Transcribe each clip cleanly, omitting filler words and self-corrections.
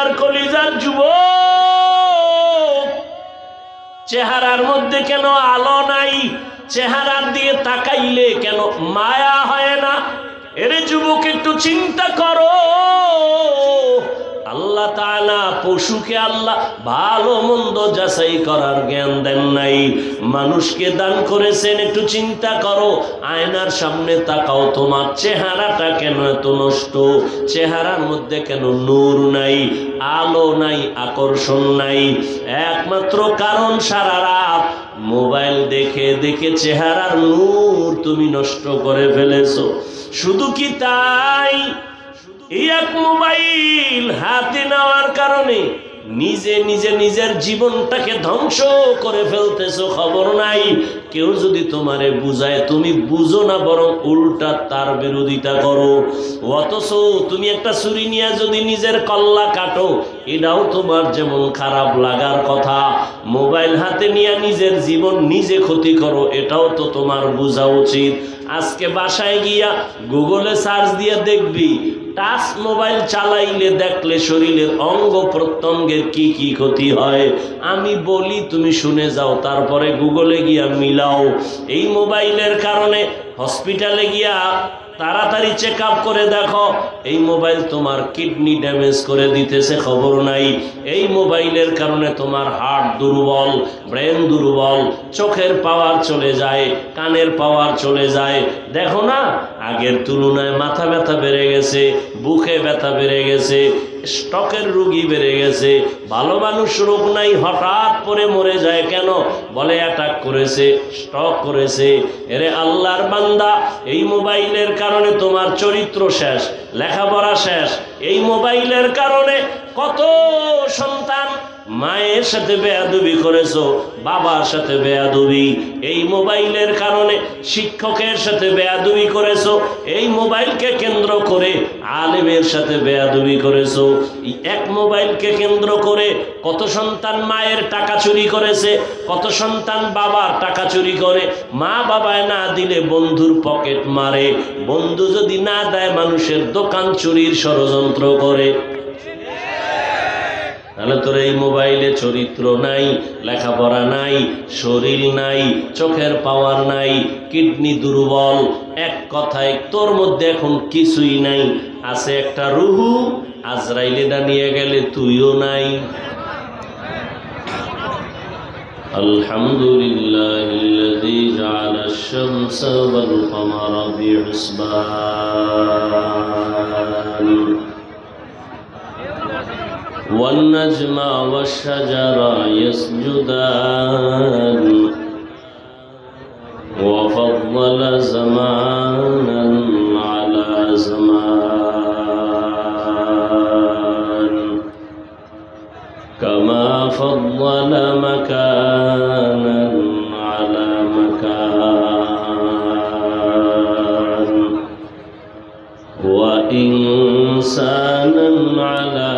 আমার কলিজার যুবক, চেহারার মধ্যে কেন আলো নাই? চেহারার দিয়ে তাকাইলে কেন মায়া হয় না? এরে যুবক, একটু চিন্তা করো। আল্লাহ তাআলা পশুকে আল্লাহ ভালো মন্দ যাচাই করার জ্ঞান দেন নাই, মানুষকে দান করেছেন। একটু চিন্তা করো, আয়নার সামনে তাকাও, তোমার চেহারাটা কেন এত নষ্ট? চেহারার মধ্যে কেন নূর নাই, আলো নাই, আকর্ষণ নাই? একমাত্র কারণ সারা রাত মোবাইল দেখে দেখে চেহারার নূর তুমি নষ্ট করে ফেলেছো। শুধু কি তাই? এক মোবাইল হাতে নেওয়ার কারণে নিজে নিজে নিজের জীবনটাকে ধ্বংস করে ফেলতেছো, খবর নাই। কেউ যদি তোমারে বুঝায় তুমি বুঝো না, বরং উল্টা তার বিরোধিতা করো। অথচ তুমি একটা ছুরি নিয়ে যদি নিজের কল্লা কাটো, এটাও তোমার যেমন খারাপ লাগার কথা। মোবাইল হাতে নিয়ে নিজের জীবন নিজে ক্ষতি করো, এটাও তো তোমার বোঝা উচিত। আজকে বাসায় গিয়া গুগলে সার্চ দিয়ে দেখবি, টাচ মোবাইল চালাইলে দেখলে শরীরের অঙ্গ প্রত্যঙ্গের কি কি ক্ষতি হয়। আমি বলি, তুমি শুনে যাও, তারপরে গুগলে গিয়া মিলাও। এই মোবাইলের কারণে হসপিটালে গিয়া তাড়াতাড়ি চেক আপ করে দেখো, এই মোবাইল তোমার কিডনি ড্যামেজ করে দিতেছে, খবর নাই। এই মোবাইলের কারণে তোমার হার্ট দুর্বল, ব্রেন দুর্বল, চোখের পাওয়ার চলে যায়, কানের পাওয়ার চলে যায়। দেখো না, আগের তুলনায় মাথা ব্যথা বেড়ে গেছে, বুকে ব্যথা বেড়ে গেছে, স্ট্রোকের রোগী বেড়ে গেছে। ভালো মানুষ রোগ নাই, হঠাৎ করে মরে যায় কেন? বলে অ্যাটাক করেছে, স্ট্রোক করেছে। এরে আল্লাহর বান্দা, এই মোবাইলের কারণে তোমার চরিত্র শেষ, লেখাপড়া শেষ। এই মোবাইলের কারণে কত সন্তান মায়ের সাথে বেয়াদবি করেছো, বাবার সাথে বেয়াদবি। এই মোবাইলের কারণে শিক্ষকের সাথে বেয়াদবি করেছো, এই মোবাইলকে কেন্দ্র করে আলেমের সাথে বেয়াদবি করেছো। এক মোবাইলকে কেন্দ্র করে কত সন্তান মায়ের টাকা চুরি করেছে, কত সন্তান বাবার টাকা চুরি করে। মা বাবায় না দিলে বন্ধুর পকেট মারে, বন্ধু যদি না দেয় মানুষের দোকান চুরির ষড়যন্ত্র করে। তাহলে তোর এই মোবাইলে চরিত্র নাই, লেখাপড়া নাই, শরীর নাই, চোখের পাওয়ার নাই, কিডনি দুর্বল। এক কথায় তোর মধ্যে এখন কিছুই নাই। আছে একটা রুহু, আজরাইলেটা নিয়ে গেলে তুইও নাই। আলহামদুলিল্লাহিল্লাযী জাআলাশ শামসা ওয়াল কমারা বিহিসবান والنجم والشجر يسجدان وفضل زمانا على زمان كما فضل مكانا على مكان وإنسانا على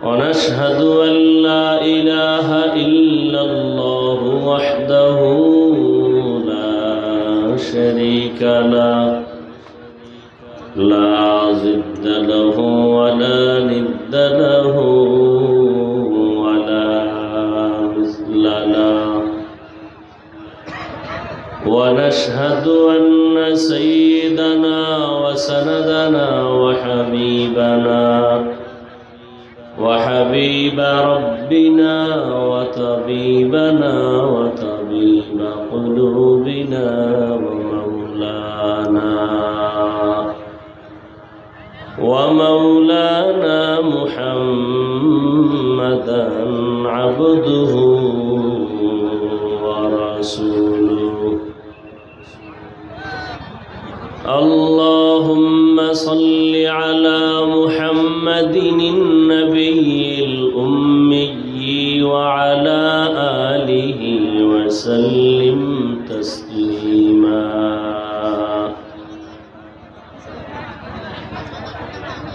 ونشهد أن لا إله إلا الله وحده لا شريك له لا ضد له ولا ند له ولا مثل له ونشهد أن سيدنا وسندنا وحبيب ربنا وطبيبنا وطبيب قلوبنا ومولانا محمدا عبده ورسوله اللهم صل على محمد النبي الأمي وعلى آله وسلم تسليما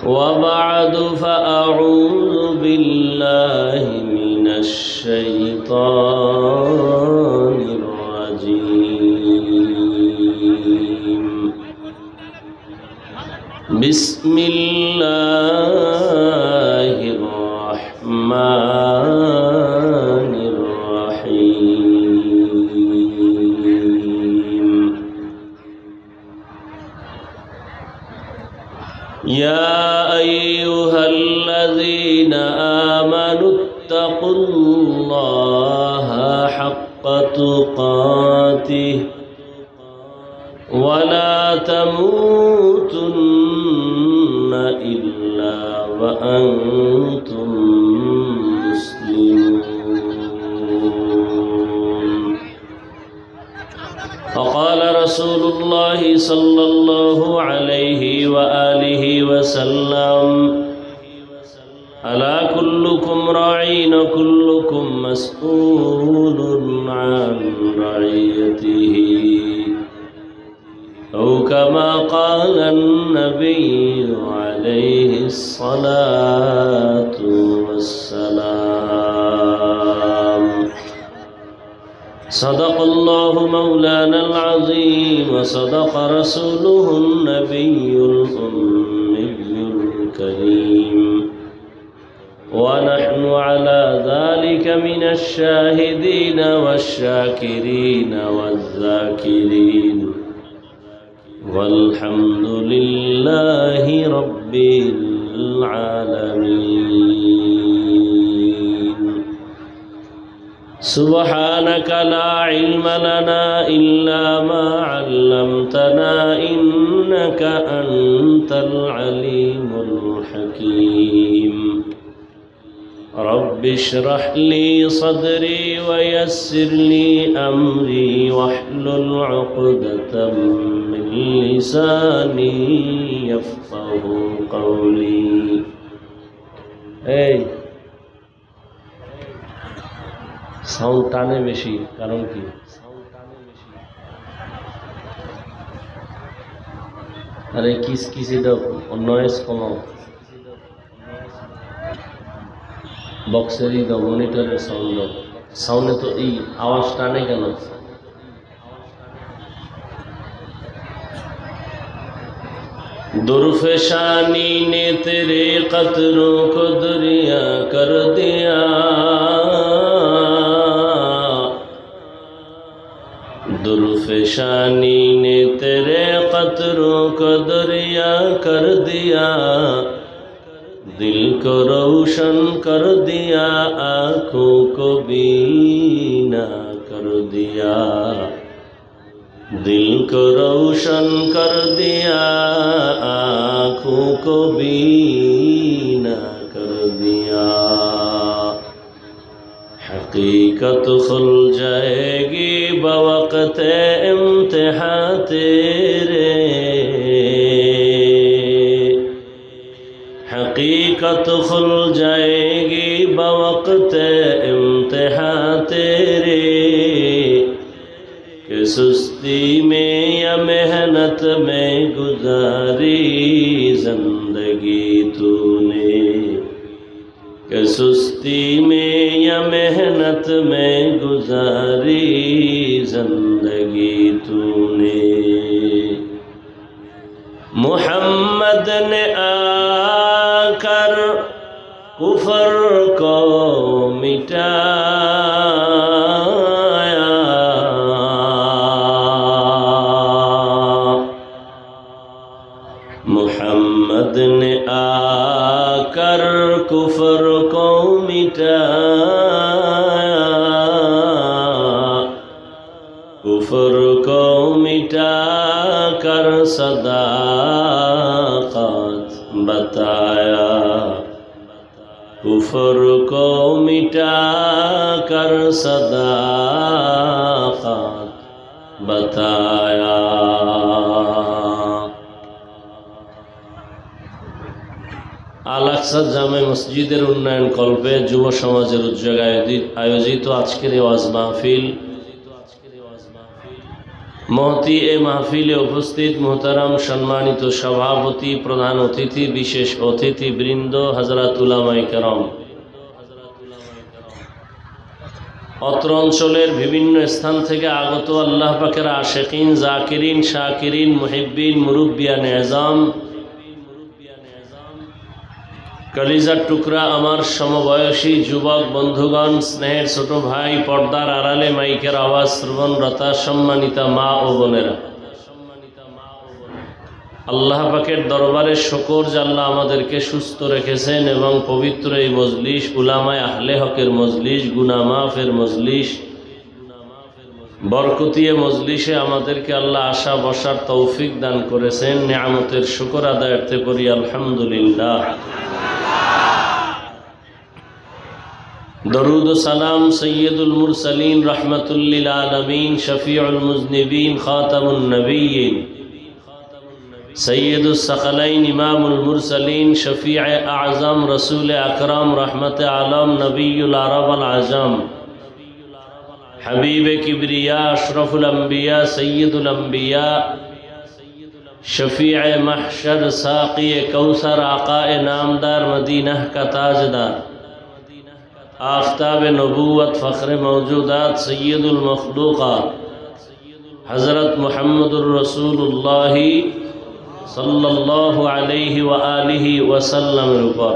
وبعد فأعوذ بالله من الشيطان الرجيم بسم الله الرحمن الرحيم يا أيها الذين آمنوا اتقوا الله حق تقاته ولا تموتن إلا وأنتم مسلمون وقال رسول الله صلى الله عليه وآله وسلم ألا كلكم راعٍ وكلكم مسؤول عن رعيته أو كما قال النبي عليه الصلاة والسلام صدق الله مولانا العظيم وصدق رسوله النبي الأمي الكريم ونحن على ذلك من الشاهدين والشاكرين والذاكرين والحمد لله رب العالمين سبحانك لا علم لنا إلا ما علمتنا إنك أنت العليم الحكيم رب اشرح لي صدري ويسر لي أمري واحلل عقدة من لساني يفقه قولي সাউন্ড টানে বেশি কারণ কি আরে কিস কিস এটা নয়েজ কমাও বক্সেরই দাও মনিটরের সাউন্ড দাও সাউন্ডে তো এই আওয়াজ টানে কেন दुर्फशानी ने तेरे कतरों को दरिया कर दिया दुर्फशानी ने तेरे कतरों को दरिया कर दिया दिल को रोशन कर दिया आँखों को बीना कर दिया दिल को रोशन कर दिया आँखों को बीना कर दिया हकीकत खुल जाएगी बवक़्त इम्तिहां तेरे हकीकत खुल जाएगी बवक़्त इम्तिहां तेरे कि सुस्ती में या मेहनत में गुजारी जिंदगी तूने कि सुस्ती में या मेहनत में गुजारी जिंदगी तूने मोहम्मद ने आकर कुफर को मिटाया मोहम्मद ने आकर कुफर को मिटाया कुफर को मिटा कर सदाक़त बताया कुफर को मिटा कर सदाक़त बताया আল-আকসা জামে মসজিদের উন্নয়ন কল্পে যুব সমাজের উদ্যোগে আয়োজিত আজকের এই ওয়াজ মাহফিল মহতি এ মাহফিলে উপস্থিত মোহতারাম সম্মানিত সভাপতি প্রধান অতিথি বিশেষ অতিথি বৃন্দ হযরত উলামায়ে কেরাম অত্র অঞ্চলের বিভিন্ন স্থান থেকে আগত আল্লাহ পাকের আশিকিন জাকিরিন শাকিরিন মুহিব্বিন মুরব্বিয়ান এজাম কলিজার টুকরা আমার সমবয়সী যুবক বন্ধুগণ, স্নেহের ছোট ভাই, পর্দার আড়ালে মাইকের আওয়াজ শ্রবণরতা সম্মানিতা মা ও বোনেরা, আল্লাহ পাকের দরবারে শুকর যে আল্লাহ আমাদেরকে সুস্থ রেখেছেন এবং পবিত্র এই মজলিস, উলামায়ে আহলে হকের মজলিস, গুনাহ মাফের মজলিস, বরকতিয়ে মজলিসে আমাদেরকে আল্লাহ আসা বসার তৌফিক দান করেছেন। নিয়ামতের শুকর আদায়ার্থে করি আলহামদুলিল্লাহ। দরুদ ও সালাম সৈয়দুল মুরসালিন রহমাতুল লিল আলামিন শফিউল মুজনিবিন খাতামুন নবিয়্যিন সৈয়দুস সাকালাইন ইমামুল মুরসালিন শফিয়ে আযম রসুল আকরাম রহমতে আলম নবিয়ুল আরব আল আজম হাবিব কিবরিয়া আশরফুল আম্বিয়া সৈয়দুল আম্বিয়া शफीए महशर साक़ी कौसर आक़ाए नामदार मदीना का ताजदार आफ्ताब नबूवत फ़ख्र मौजूदात सैयदुल मखलूक़ात हज़रत मुहम्मदुर रसूलुल्लाह सल्लल्लाहु अलैहि व आलिहि वसल्लमेर ऊपर।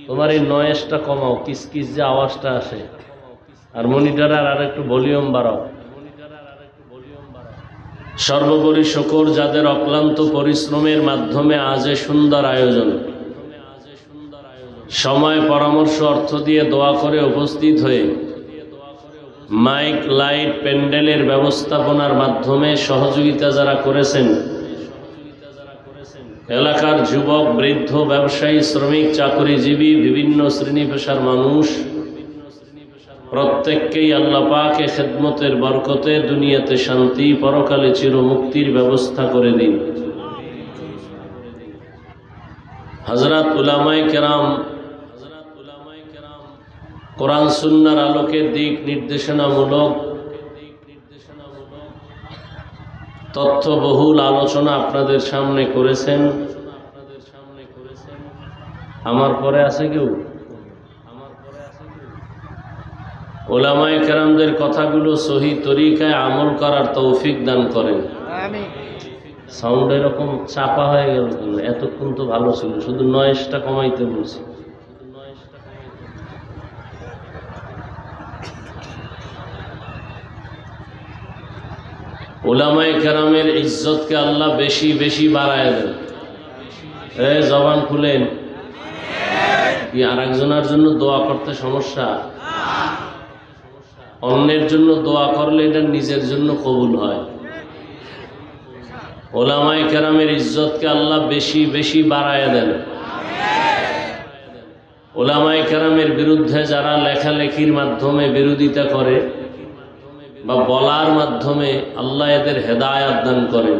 তোমার এই নয়েজটা কমাও, কিস কিস যে আওয়াজটা আসে, আর মনিটরের আর একটু ভলিউম বাড়াও। সর্বোপরি শুকর যাদের অক্লান্ত পরিশ্রমের মাধ্যমে আজ এ সুন্দর আয়োজন, সময় পরামর্শ অর্থ দিয়ে দোয়া করে উপস্থিত হয়ে মাইক লাইট প্যান্ডেলের ব্যবস্থাপনার মাধ্যমে সহযোগিতা যারা করেছেন, এলাকার যুবক বৃদ্ধ ব্যবসায়ী শ্রমিক চাকরিজীবী বিভিন্ন শ্রেণী পেশার মানুষ প্রত্যেককেই আল্লাহ পাকে খেদমতের বরকতে দুনিয়াতে শান্তি, পরকালে চিরমুক্তির ব্যবস্থা করে দিন। হযরত উলামায়ে কেরাম কোরআন সুন্নাহর আলোকে দিক নির্দেশনামূলক তথ্যবহুল আলোচনা আপনাদের সামনে করেছেন। আমার পরে আছে কেউ? উলামায়ে কেরামদের কথাগুলো সহি তরিকায় আমল করার তৌফিক দান করেন। সাউন্ড এরকম চাপা হয়ে গেল কেন? এতক্ষণ তো ভালো ছিল, শুধু নয়েজটা কমাইতে বলছি। উলামায়ে কেরামের ইজ্জতকে আল্লাহ বেশি বেশি বাড়ায় দেন। জবান খুলেন। কি আর একজনের জন্য দোয়া করতে সমস্যা? অন্যের জন্য দোয়া করলে এটা নিজের জন্য কবুল হয়। উলামায়ে কেরামের ইজ্জতকে আল্লাহ বেশি বেশি বাড়ায় দেন। উলামায়ে কেরামের বিরুদ্ধে যারা লেখালেখির মাধ্যমে বিরোধিতা করে বা বলার মাধ্যমে, আল্লাহ এদের হেদায়েত দান করেন।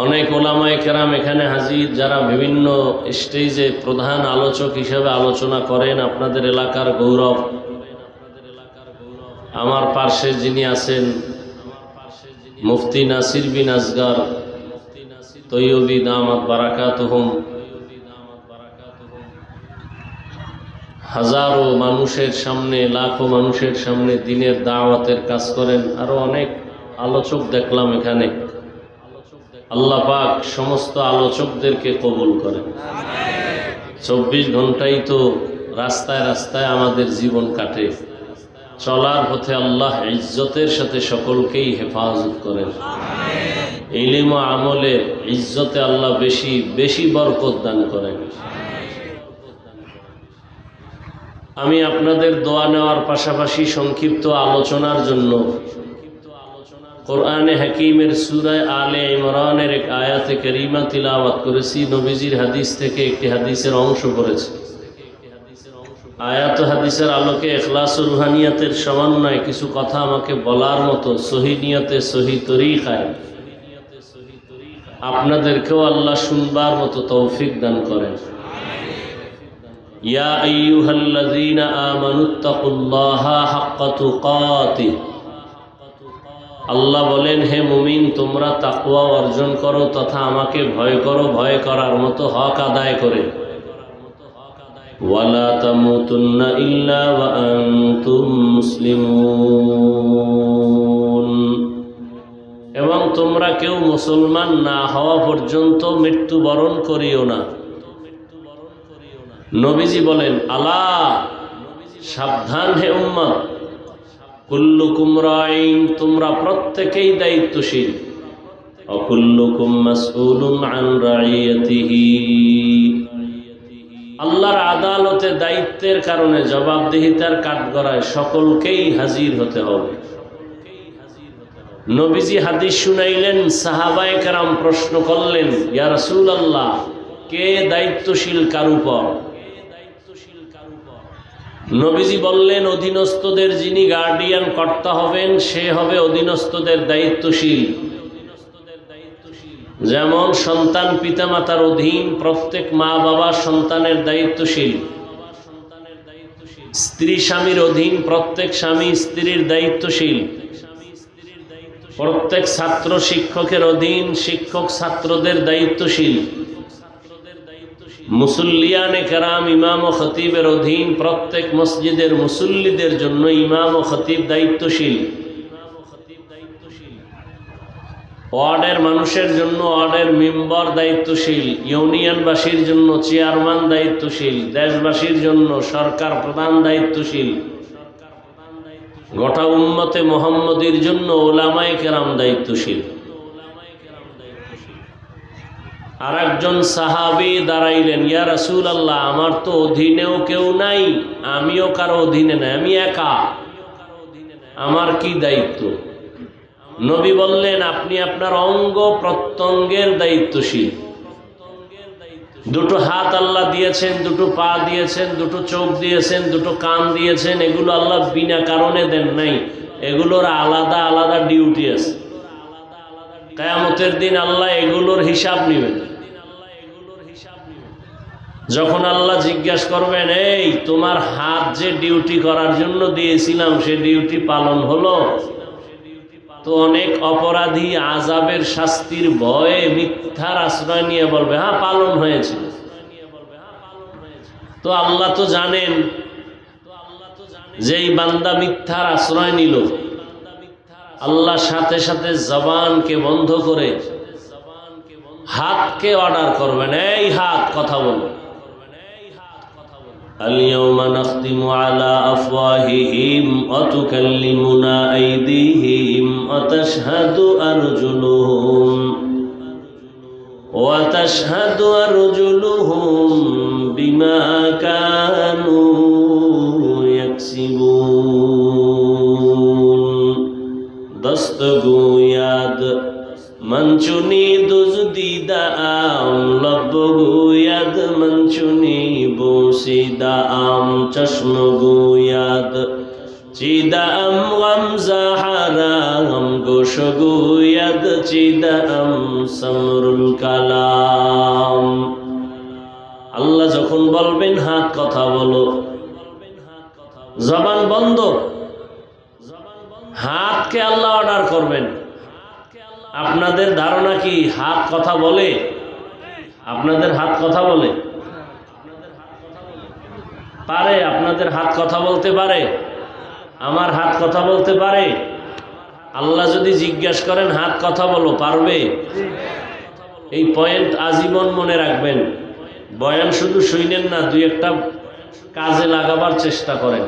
অনেক উলামায়ে কেরাম এখানে হাজির, যারা বিভিন্ন স্টেজে প্রধান আলোচক হিসেবে আলোচনা করেন। আপনাদের এলাকার গৌরব। আমার পার্শ্বে যিনি আছেন মুফতি নাসির বিন আসগার তৈয়বী দামাত বারাকাতুহুম, হাজারো মানুষের সামনে, লাখো মানুষের সামনে দিনের দাওয়াতের কাজ করেন। আরো অনেক আলোচক দেখলাম এখানে। আল্লাহ পাক সমস্ত আলোচকদেরকে কবুল করেন। 24 ঘন্টাই তো রাস্তায় রাস্তায় আমাদের জীবন কাটে। চলার পথে আল্লাহ ইজ্জতের সাথে সকলকেই হেফাজত করেন। ইলম ও আমলে ইজ্জতে আল্লাহ বেশি বেশি বরকত দান করেন। আমি আপনাদের দোয়া নেওয়ার পাশাপাশি সংক্ষিপ্ত আলোচনার জন্য কোরআনে হাকিমের সূরা আলে ইমরানের এক আয়াতে কারিমা তিলাওয়াত করেছি। নবীজির হাদিস থেকে একটি হাদিসের অংশ পড়েছি। আয়াত হাদিসের আলোকে ইখলাস ও রুহানিয়াতের সমন্বয়ে কিছু কথা আমাকে বলার মতো সহি নিয়তে, সহি তরিকায় আপনাদেরকেও আল্লাহ শুনবার মতো তৌফিক দান করেন। ইয়া আইয়ুহাল্লাযীনা আমানুত্তাকুল্লাহা হাক্কা তুকাতিহ। আল্লাহ বলেন, হে মুমিন, তোমরা তাকওয়া অর্জন করো তথা আমাকে ভয় করো, ভয় করার মতো হক আদায় করে। ওয়ালা তামুতুন্না ইল্লা ওয়া আনতুম মুসলিমুন। এবং তোমরা কেউ মুসলমান না হওয়া পর্যন্ত মৃত্যুবরণ করিও না। নবীজি বলেন, আলা সাবধান হে উম্মত, কুল্লুকুম রাইন, তোমরা প্রত্যেকেই দায়িত্বশীল, অকুল্লুকুম মাসউলুন আন রাইয়াতিহি, আল্লাহর আদালতে দায়িত্বের কারণে জবাবদিহিতার কাঠগড়ায় সকলকেই হাজির হতে হবে। নবীজি হাদিস শুনাইলেন, সাহাবায়ে কেরাম প্রশ্ন করলেন, ইয়া রাসূলুল্লাহ, কে দায়িত্বশীল কার উপর? নবীজি বললেন, অধীনস্থদের যিনি গার্ডিয়ান কর্তা হবেন সে হবে অধীনস্থদের দায়িত্বশীল। যেমন সন্তান পিতামাতার অধীন, প্রত্যেক মা বাবা সন্তানের দায়িত্বশীল। স্ত্রী স্বামীর অধীন, প্রত্যেক স্বামী স্ত্রীর দায়িত্বশীল। প্রত্যেক ছাত্র শিক্ষকের অধীন, শিক্ষক ছাত্রদের দায়িত্বশীল। মুসল্লিয়ানে কেরাম ইমাম ও খতিবের অধীন, প্রত্যেক মসজিদের মুসল্লিদের জন্য ইমাম ও খতিব দায়িত্বশীল। ওয়ার্ডের মানুষের জন্য ওয়ার্ডের মেম্বার দায়িত্বশীল, ইউনিয়নবাসীর জন্য চেয়ারম্যান দায়িত্বশীল, দেশবাসীর জন্য সরকার প্রধান দায়িত্বশীল, গোটা উম্মতে মুহাম্মদীর জন্য উলামায়ে কেরাম দায়িত্বশীল। আর একজন সাহাবী দাঁড়াইলেন, ইয়া রাসূলুল্লাহ, আমার তো অধীনেও কেউ নাই, আমিও কারো অধীনে নাই, আমি একা, আমার কি দায়িত্ব? নবী বললেন, আপনি আপনার অঙ্গ প্রত্যঙ্গের দায়িত্বশীল। দুটো হাত আল্লাহ দিয়েছেন, দুটো পা দিয়েছেন, দুটো চোখ দিয়েছেন, দুটো কান দিয়েছেন, এগুলো আল্লাহ বিনা কারণে দেন নাই, এগুলোর আলাদা আলাদা ডিউটি আছে। কিয়ামতের দিন আল্লাহ এগুলোর হিসাব নেবেন। যখন আল্লাহ জিজ্ঞাসা করবেন, এই তোমার হাত যে ডিউটি করার জন্য দিয়েছিলাম সে ডিউটি পালন হলো? তো অনেক অপরাধী আযাবের শাস্তির ভয়ে মিথ্যার আশ্রয় নিয়ে বলবে, হ্যাঁ পালন হয়েছিল। তো আল্লাহ তো জানেন যে এই বান্দা মিথ্যার আশ্রয় নিল। আল্লাহ সাথে সাথে জবানকে বন্ধ করে হাতকে অর্ডার করবেন, এই হাত কথা বলো। اليوم نختم على أفواههم وتكلمنا أيديهم وتشهد أرجلهم بما كانوا يكسبون دست گوید من چونی دزدیدم لب گوید من چونی بوسیدم چشم گوید چیدم غم زهرم گوش گوید چیدم سمر الکلام আল্লাহ যখন বলবেন হাত কথা বলো, জবান বন্ধ, হাতকে আল্লাহ অর্ডার করবেন। আপনাদের ধারণা কি হাত কথা বলে? আপনাদের হাত কথা বলে? পারে? আপনাদের হাত কথা বলতে পারে? আমার হাত কথা বলতে পারে? আল্লাহ যদি জিজ্ঞাসা করেন হাত কথা বলো, পারবে? এই পয়েন্ট আজীবন মনে রাখবেন। বয়ান শুধু শুনেন না, দুই একটা কাজে লাগাবার চেষ্টা করেন।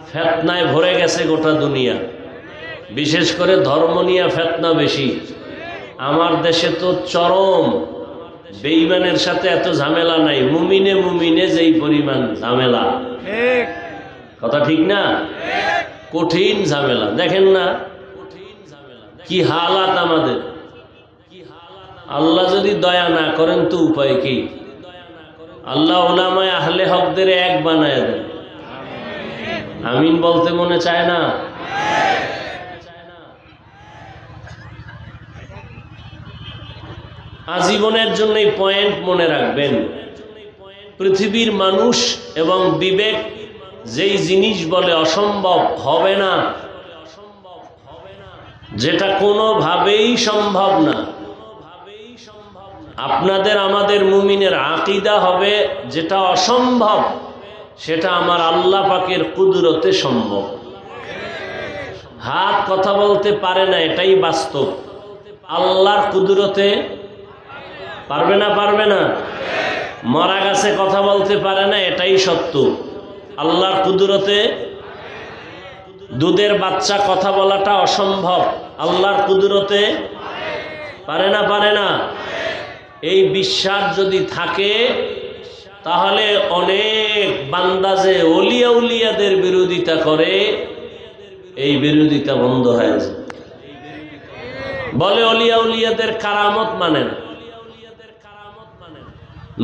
ফেতনায় ভরে গেছে গোটা দুনিয়া, বিশেষ করে ধর্ম নিয়ে ফেতনা বেশি। আমার দেশে তো চরম, বেঈমানের সাথে এত ঝামেলা নাই, মুমিনে মুমিনে যেই পরিমাণ ঝামেলা, কথা ঠিক না? কঠিন ঝামেলা, দেখেন না কি হালাত আমাদের। আল্লাহ যদি দয়া না করেন তো উপায় কি? আল্লাহ উলামায়ে আহলে হকদের এক বানায় দেন। আমিন বলতে মনে চায় না? আজীবনের জন্য এই পয়েন্ট মনে রাখবেন। পৃথিবীর মানুষ এবং বিবেক যেই জিনিস বলে অসম্ভব হবে না, যেটা কোনোভাবেই সম্ভব না, আপনাদের আমাদের মুমিনের আকীদা হবে যেটা অসম্ভব সেটা আমার আল্লাহ পাকের কুদরতে সম্ভব। হাত কথা বলতে পারে না, এটাই বাস্তব। আল্লাহর কুদরতে পারবে না? পারবে না? মরা গাছে কথা বলতে পারে না, এটাই সত্য। আল্লাহর কুদরতে দুধের বাচ্চা কথা বলাটা অসম্ভব, আল্লাহর কুদরতে পারে না? পারে না? এই বিশ্বাস যদি থাকে তাহলে অনেক বান্দা যে ওলিয়া উলিয়াদের বিরোধিতা করে, এই বিরোধিতা বন্ধ হয়ে যায়। বলে ওলিয়া উলিয়াদের কারামত মানে না।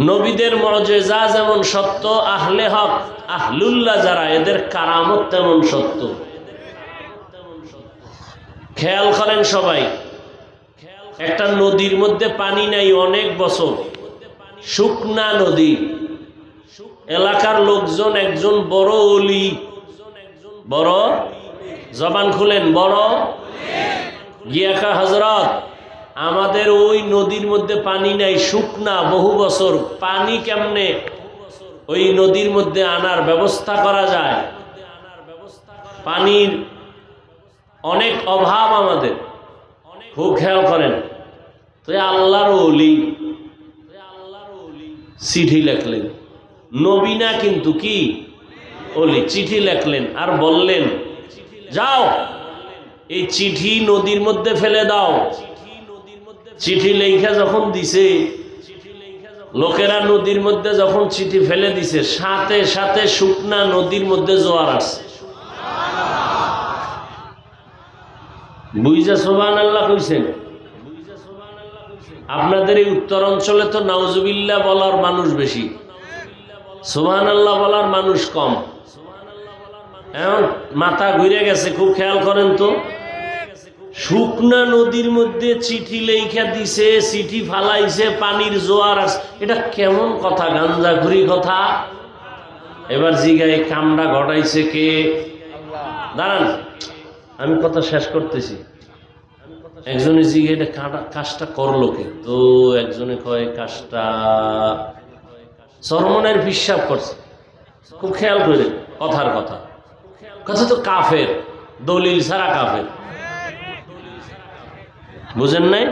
নবীদের মুজিজা যেমন সত্য, আহলে হক আহলুল্লাহ যারা, এদের কারামত তেমন সত্য। খেয়াল করেন সবাই, একটা নদীর মধ্যে পানি নাই অনেক বছর, শুকনা নদী, এলাকার লোকজন একজন বড় ওলি, বড় জবান খুলেন, বড় গিয়াকা হযরত, আমাদের ওই নদীর মধ্যে পানি নাই, শুকনা বহু বছর, পানি কেমনে ওই নদীর মধ্যে আনার ব্যবস্থা করা যায়? পানির অনেক অভাব আমাদের, খুব খেয়াল করেন। তো আল্লাহর ওলি চিঠি লেখলেন, নবী না কিন্তু, কি ওলি, চিঠি লেখলেন আর বললেন যাও এই চিঠি নদীর মধ্যে ফেলে দাও। চিঠি লেখা যখন দিছে, লোকেরা নদীর মধ্যে যখন চিঠি ফেলে দিছে, সাথে সাথে শুকনা নদীর মধ্যে জোয়ার আসছে। বুঝা সুবহানাল্লাহ কইছেন? আপনাদের এই উত্তর অঞ্চলে তো নাউজুবিল্লাহ বলার মানুষ বেশি, সুবহানাল্লাহ বলার মানুষ কম। এখন মাথা ঘুরে গেছে, খুব খেয়াল করেন তো। শুকনা নদীর মধ্যে চিঠি লেখা দিছে, চিঠি ফালাইছে, পানির জোয়ার আছে, এটা কেমন কথা? গাঞ্জাখুরি কথা। এবার জিগায় কামটা ঘটাইছে কে? দাঁড়ান, আমি কথা শেষ করতেছি। একজনে জিগে এটা কাজটা করলো কে? তো একজনে কয় কাজটা চরমনের হিসাব করছে। খুব খেয়াল করে কথার কথা, কথা তো কাফের, দলিল ছাড়া কাফের, বুঝেন নাই?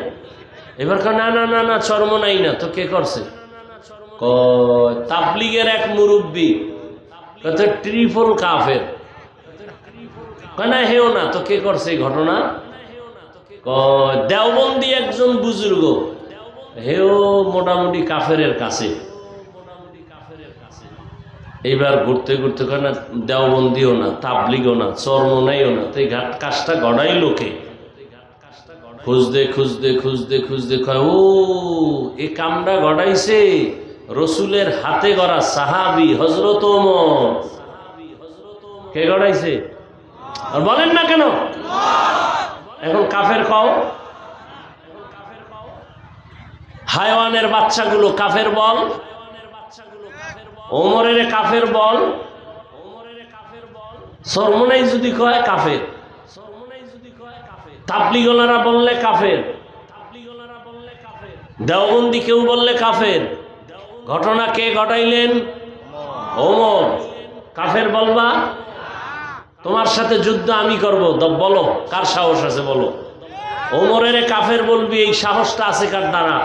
এবার না না না না চর্ম নাই না, তো কে করছে? তাবলিগের এক মুরব্বী, ট্রিপল কাফের, না হেও না, তো কে করছে এই ঘটনা? দেওবন্দি একজন বুজুর্গ, হেও মোটামুটি কাফেরের কাছে। এইবার ঘুরতে ঘুরতে কয় না দেওবন্দিও না, তাবলিগও না, চর্ম নাইও না, তো এই কাজটা গড়াই লোকে খুঁজতে খুঁজতে খুঁজতে খুঁজতে কয় ও এই কামটা গড়াইছে রসুলের হাতে গড়া সাহাবী হযরত ওমর। কে গড়াইছে? আর বলেন না কেন? এখন কাফের কও, হায়ওয়ানের বাচ্চাগুলো কাফের বল, ওমরের কাফের বল, সরমনাই যদি কয় কাফের, তাবলিগলারা বললে কাফের, দেওবন্দি কেউ বললে কাফের। ঘটনা কে ঘটাইলেন? ওমর। কাফের বলবা? তোমার সাথে যুদ্ধ আমি করব, বলো কার সাহস আছে বলো। ওমরের কাফের বলবি, এই সাহসটা আছে কার দ্বারা?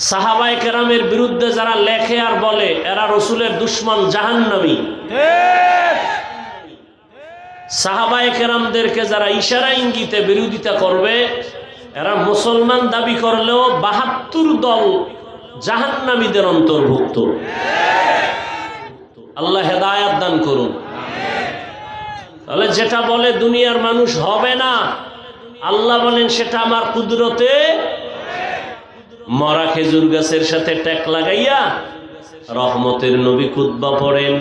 সাহাবায়ে কেরামের বিরুদ্ধে যারা লেখে আর বলে এরা রসুলের দুশমন, জাহান্নামী। সাহাবায়ে কেরামদেরকে যারা ইশারা ইঙ্গিতে বিরোধিতা করবে, এরা মুসলমান দাবি করলেও ৭২ দল জাহান্নামীদের অন্তর্ভুক্ত। আল্লাহ হেদায়েত দান করুন। তাহলে যেটা বলে দুনিয়ার মানুষ হবে না, আল্লাহ বলেন সেটা আমার কুদরতে। মরা খেজুর গাছের সাথে ট্যাক লাগাইয়া রহমতের নবী খুতবা পড়েন।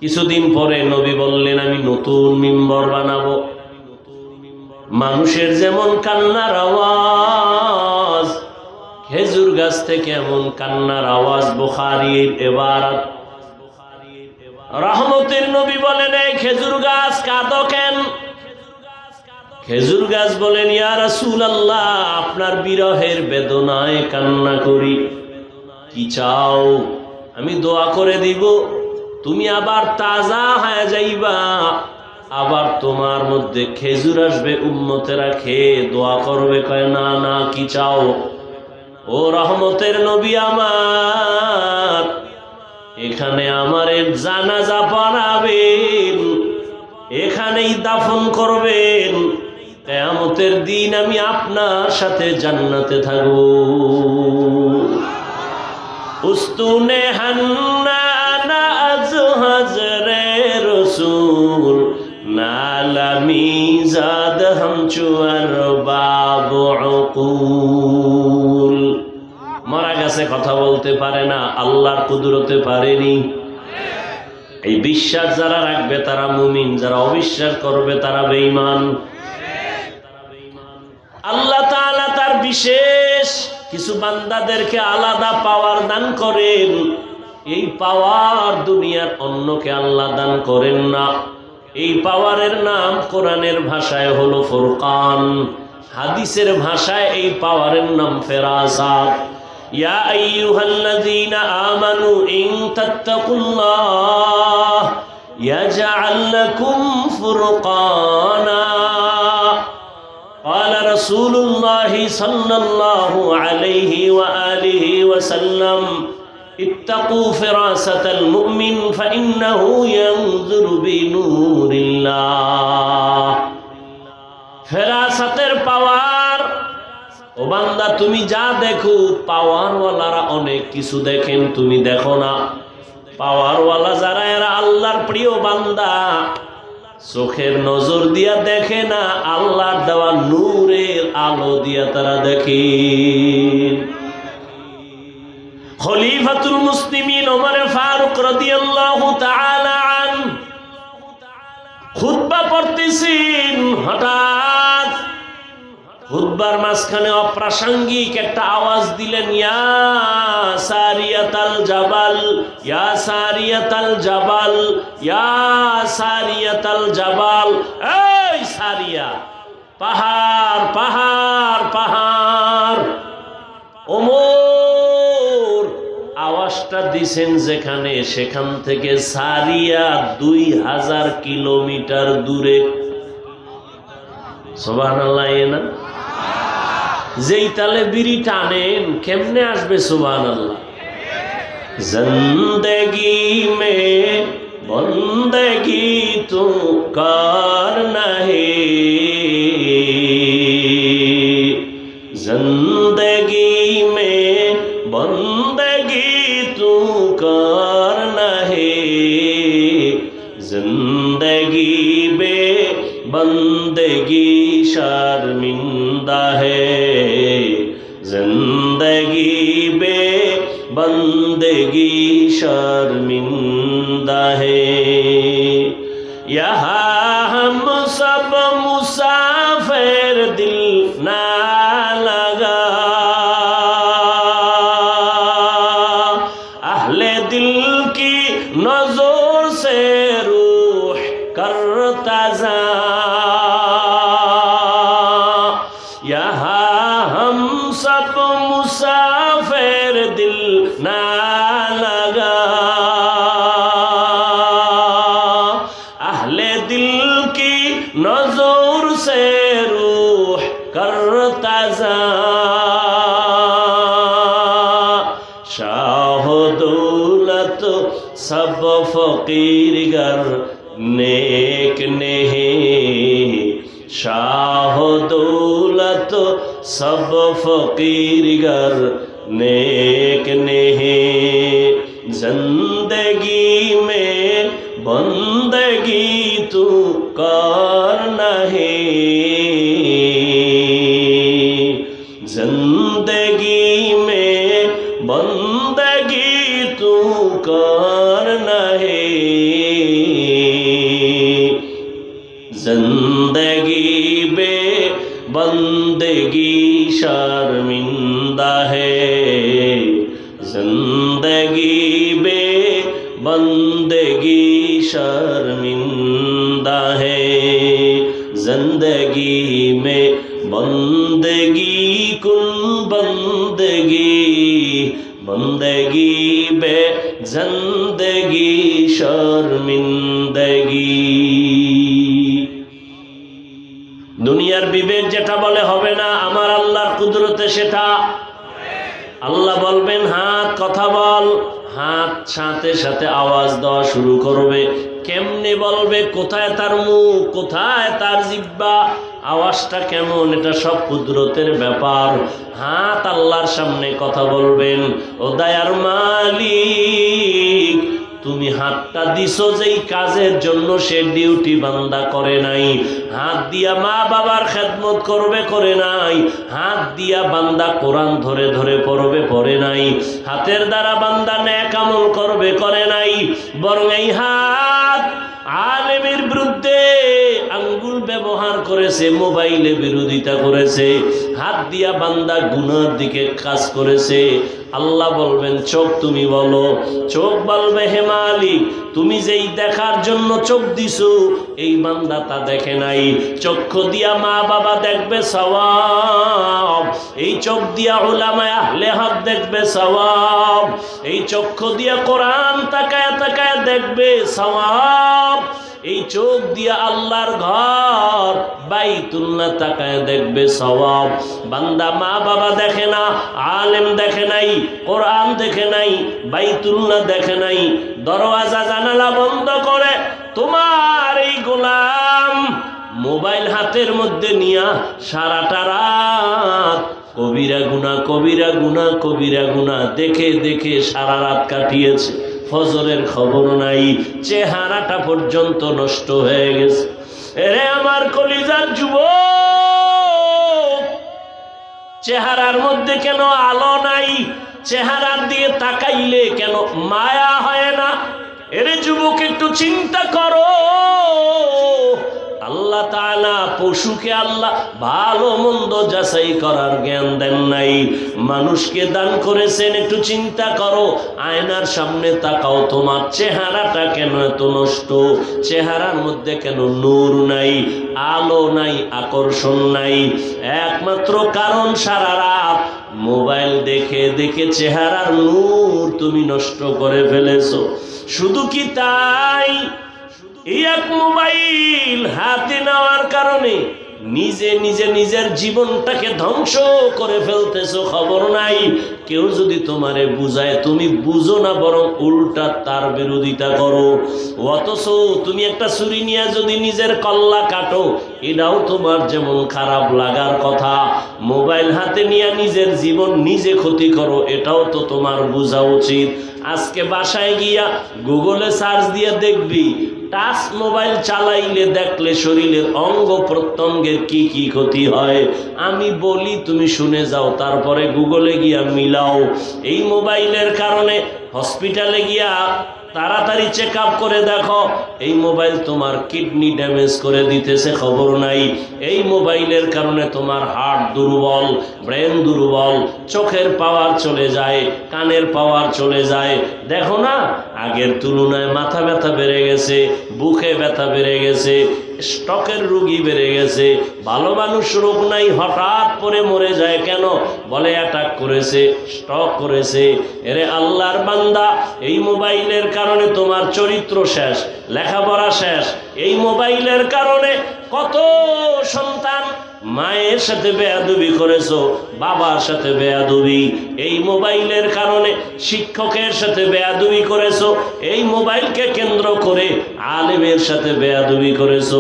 কিছুদিন পরে নবী বললেন আমি নতুন মিম্বর বানাবো। মানুষের যেমন কান্নার আওয়াজ, খেজুর গাছ থেকে এমন কান্নার আওয়াজ। বুখারীর ইবারত। রহমতের নবী বলেন এই খেজুর গাছ কাঁদো কেন? খেজুর গাছ বলেন ইয়া রাসূলুল্লাহ আপনার বিরহের বেদনায় কান্না করি। কি চাও? আমি দোয়া করে দিব তুমি আবার তাজা হয়ে যাইবা, আবার তোমার মধ্যে খেজুর আসবে, উম্মতেরা খেয়ে দোয়া করবে, কয় না না কি চাও? ও রহমতের নবী আমার, এখানে আমার জানাজা পড়াবেন, এখানেই দাফন করবেন, কিয়ামতের দিন আমি আপনার সাথে জান্নাতে থাকব। উস্তুনে হান্না আজ হজরে রসুল নালামি জাদ হামচুয়ার বাবু উকুল। মারা গেছে, কথা বলতে পারে না, আল্লাহর কুদরতে পারেনি। এই বিশ্বাস যারা রাখবে তারা মুমিন, যারা অবিশ্বাস করবে তারা বেঈমান। আল্লাহ তাআলা তার বিশেষ কিছু বান্দাদেরকে আলাদা পাওয়ার দান করেন। এই পাওয়ার দুনিয়ার অন্যকে আল্লাহ দান করেন না। এই পাওয়ারের নাম কোরআনের ভাষায় হলো ফুরকান, হাদিসের ভাষায় এই পাওয়ারের নাম ফেরাসাত। ইয়া আইয়ুহাল্লাযীনা আমানু ইন তাত্তাকুল্লাহ ইয়াজআল লাকুম ফুরকানা। قال رسول الله صلى الله عليه وآله وسلم اتقوا فراسة المؤمن فإنه ينظر بنور الله। ফেরাসাতের পাওয়ার, ও বান্দা তুমি যা দেখো, পাওয়ারওয়ালারা অনেক কিছু দেখেন, তুমি দেখো না। পাওয়ারওয়ালা যারা, এরা আল্লাহর প্রিয় বান্দা, চোখের নজর দিয়া দেখে না, আল্লাহর দেওয়া নূরের আলো দিয়া তারা দেখে। খলিফাতুল মুসলিমিন ওমর ফারুক রাদিয়াল্লাহু তাআলা আনহু খুতবা পড়তেছেন, হঠাৎ খুতবার মাঝখানে অপ্রাসঙ্গিক একটা আওয়াজ দিলেন, ইয়া সারিয়াতাল জাবাল, ইয়া সারিয়াতাল জাবাল, ইয়া সারিয়াতাল জাবাল। এই সারিয়া, পাহাড় পাহাড় পাহাড়। ওমর আওয়াজটা দিছেন যেখানে, সেখান থেকে সারিয়া 2000 কিলোমিটার দূরে। সুবহানাল্লাহ। না যেই তালে বিড়ি টানেন, কেমনে আসবে সুবহানাল্লাহ। জিন্দেগি মে বন্দেগি তু করনা হে, জিন্দেগি মে বন্দেগি তু করনা হে, জিন্দেগি বে बंदगी शर्मिंदा है, जिंदगी बे बंदगी शर्मिंदा है। यहाँ हम सब मुसाफिर, दिल ना लगा, अहले दिल की नजर से रूह करता जा। सब मुसाफिर, दिल ना लगा, अहले दिल की नजर से रूह करता जा। शाह दौलत सब फकीर गर नेक नहीं, शाह दौलत सब फकीर गर नेक नहीं, जिंदगी में बंदगी तू करना है, जिंदगी में बंदगी तू करना है, जिंदगी बे बंदगी शर्मिंदा है, जिंदगी बे बंदगी शर्मिंदा है, जिंदगी में बंदगी कुन बंदगी, बंदगी बे जिंदगी शर्मिंदगी। দুনিয়ার বিবেক যেটা বলে হবে না, আমার আল্লাহর কুদরতে সেটা। আল্লাহ বলবেন হাত কথা বল, হাত সাথে সাথে আওয়াজ দেওয়া শুরু করবে। কেমনে বলবে? কোথায় তার মুখ, কোথায় তার জিহ্বা, আওয়াজটা কেমন, এটা সব কুদরতের ব্যাপার। হাত আল্লাহর সামনে কথা বলবেন, ও দয়ার মালিক তুমি হাতটা দিছো যেই কাজের জন্য সে ডিউটি বান্দা করে নাই। হাত দিয়া মা বাবার খেদমত করবে, করে নাই। হাত দিয়া বান্দা কোরআন ধরে ধরে পড়বে, পড়ে নাই। হাতের দ্বারা বান্দা নেক আমল করবে, করে নাই। বরং এই হাত আলেমের বিরুদ্ধে আঙ্গুল ব্যবহার করেছে, মোবাইলে বিরোধিতা করেছে। হাত দিয়া বান্দা গুনার দিকে কাজ করেছে। আল্লাহ বলবেন চোখ তুমি বলো। চোখ বলবে হে মালিক তুমি যেই দেখার জন্য চোখ দিছো এই বান্দা তা দেখে নাই। চক্ষু দিয়া মা বাবা দেখবে সওয়াব, এই চোখ দিয়া উলামায়ে আহলে হক দেখবে সওয়াব, এই চক্ষু দিয়া কোরআন তাকায় তাকায় দেখবে সওয়াব, এই চোখ দিয়া আল্লাহর ঘর বাইতুল্লাহ তাকায় দেখবে সওয়াব। বান্দা মা বাবা দেখে না, আলেম দেখে নাই, কোরআন দেখে নাই, বাইতুল্লাহ দেখে নাই, দরওয়াজা জানালা বন্ধ করে তোমার এই গোলাম মোবাইল হাতের মধ্যে নিয়া সারাটা রাত কবিরা গুনাহ কবিরা গুনাহ কবিরা গুনাহ দেখে দেখে সারা রাত কাটিয়েছে। ফজরের খবর নাই, চেহারাটা পর্যন্ত নষ্ট হয়ে গেছে। এরে আমার কলিজার যুবক, চেহারার মধ্যে কেন আলো নাই? চেহারার দিকে তাকাইলে কেন মায়া হয় না? এরে যুবক একটু চিন্তা করো। আল্লাহ তাআলা পশুকে আল্লাহ ভালো মন্দ যাচাই করার জ্ঞান দেন নাই, মানুষকে দান করেছেন। একটু চিন্তা করো, আয়নার সামনে তাকাও, তোমার চেহারাটা কেন এত নষ্ট? চেহারার মধ্যে কেন নূর নাই, আলো নাই, আকর্ষণ নাই? একমাত্র কারণ সারা রাত মোবাইল দেখে দেখে চেহারার নূর তুমি নষ্ট করে ফেলেছো। শুধু কি তাই? এক মোবাইল হাতে নেওয়ার কারণে নিজে নিজে নিজের জীবনটাকে ধ্বংস করে ফেলতেছো, খবর নাই। কেউ যদি তোমারে বুঝায় তুমি বুঝো না, বরং উল্টা তার বিরোধিতা করো। অথচ তুমি একটা ছুরি নিয়ে যদি নিজের কল্লা কাটো, এটাও তোমার যেমন খারাপ লাগার কথা। মোবাইল হাতে নিয়ে নিজের জীবন নিজে ক্ষতি করো, এটাও তো তোমার বোঝা উচিত। আজকে বাসায় গিয়া গুগলে সার্চ দিয়ে দেখবি টাচ মোবাইল চালাইলে দেখলে শরীরের অঙ্গ প্রত্যঙ্গের কি কি ক্ষতি হয়। আমি বলি তুমি শুনে যাও, তারপরে গুগলে গিয়া মিলাও। এই মোবাইলের কারণে হসপিটালে গিয়া তাড়াতাড়ি চেক আপ করে দেখো, এই মোবাইল তোমার কিডনি ড্যামেজ করে দিতেছে, খবর নাই। এই মোবাইলের কারণে তোমার হার্ট দুর্বল, ব্রেন দুর্বল, চোখের পাওয়ার চলে যায়, কানের পাওয়ার চলে যায়। দেখো না, আগের তুলনায় মাথা ব্যথা বেড়ে গেছে, বুকে ব্যথা বেড়ে গেছে, স্ট্রোকের রোগী বেড়ে গেছে। ভালো মানুষ রোগ নাই, হঠাৎ করে মরে যায় কেন? বলে অ্যাটাক করেছে, স্ট্রোক করেছে। এরে আল্লাহর বান্দা, এই মোবাইলের কারণে তোমার চরিত্র শেষ, লেখাপড়া শেষ। এই মোবাইলের কারণে কত সন্তান মায়ের সাথে বেয়াদবি করেছো, বাবার সাথে বেয়াদবি। এই মোবাইলের কারণে শিক্ষকের সাথে বেয়াদবি করেছো, এই মোবাইলকে কেন্দ্র করে আলেমের সাথে বেয়াদবি করেছো।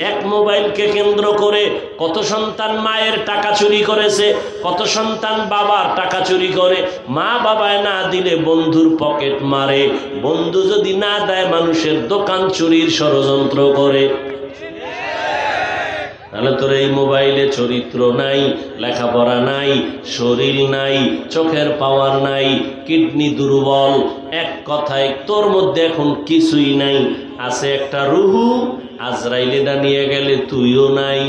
এক মোবাইলকে কেন্দ্র করে কত সন্তান মায়ের টাকা চুরি করেছে, কত সন্তান বাবার টাকা চুরি করে। মা বাবায় না দিলে বন্ধুর পকেট মারে, বন্ধু যদি না দেয় মানুষের দোকান চুরির ষড়যন্ত্র করে। তাহলে তোর এই মোবাইলে চরিত্র নাই, লেখাপড়া নাই, শরীর নাই, চোখের পাওয়ার নাই, কিডনি দুর্বল। এক কথায় তোর মধ্যে এখন কিছুই নাই, আছে একটা রুহু। আজরাইলেরা নিয়ে গেলে তুইও নাই।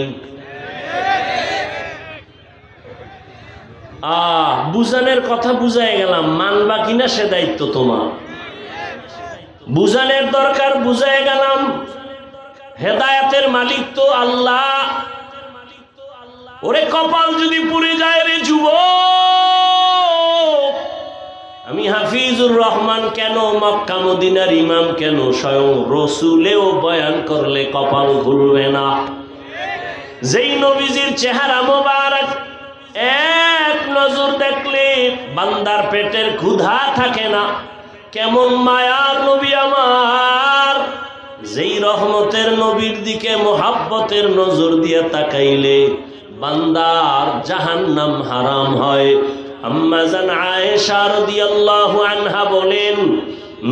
বুঝানোর কথা বুঝাই গেলাম, মানবা কিনা সে দায়িত্ব তোমার। বুঝানোর দরকার, বুঝাই গেলাম। হেদায়েতের মালিক তো আল্লাহ। ওরে কপাল যদি পুড়ে যায় রে যুবক, আমি হাফিজুর রহমান কেন, মক্কা মদিনার ইমাম কেন, স্বয়ং রসুলেও বয়ান করলে কপাল খুলবে না। যেই নবীজির চেহারা মোবারক এক নজর দেখলে বান্দার পেটের ক্ষুধা থাকে না। কেমন মায়ার নবী আমার, যেই রহমতের নবীর দিকে মোহাব্বতের নজর দিয়ে তাকাইলে বান্দার জাহান্নাম হারাম হয়। আম্মা জান আয়েশা রাদিয়াল্লাহু আনহা বলেন,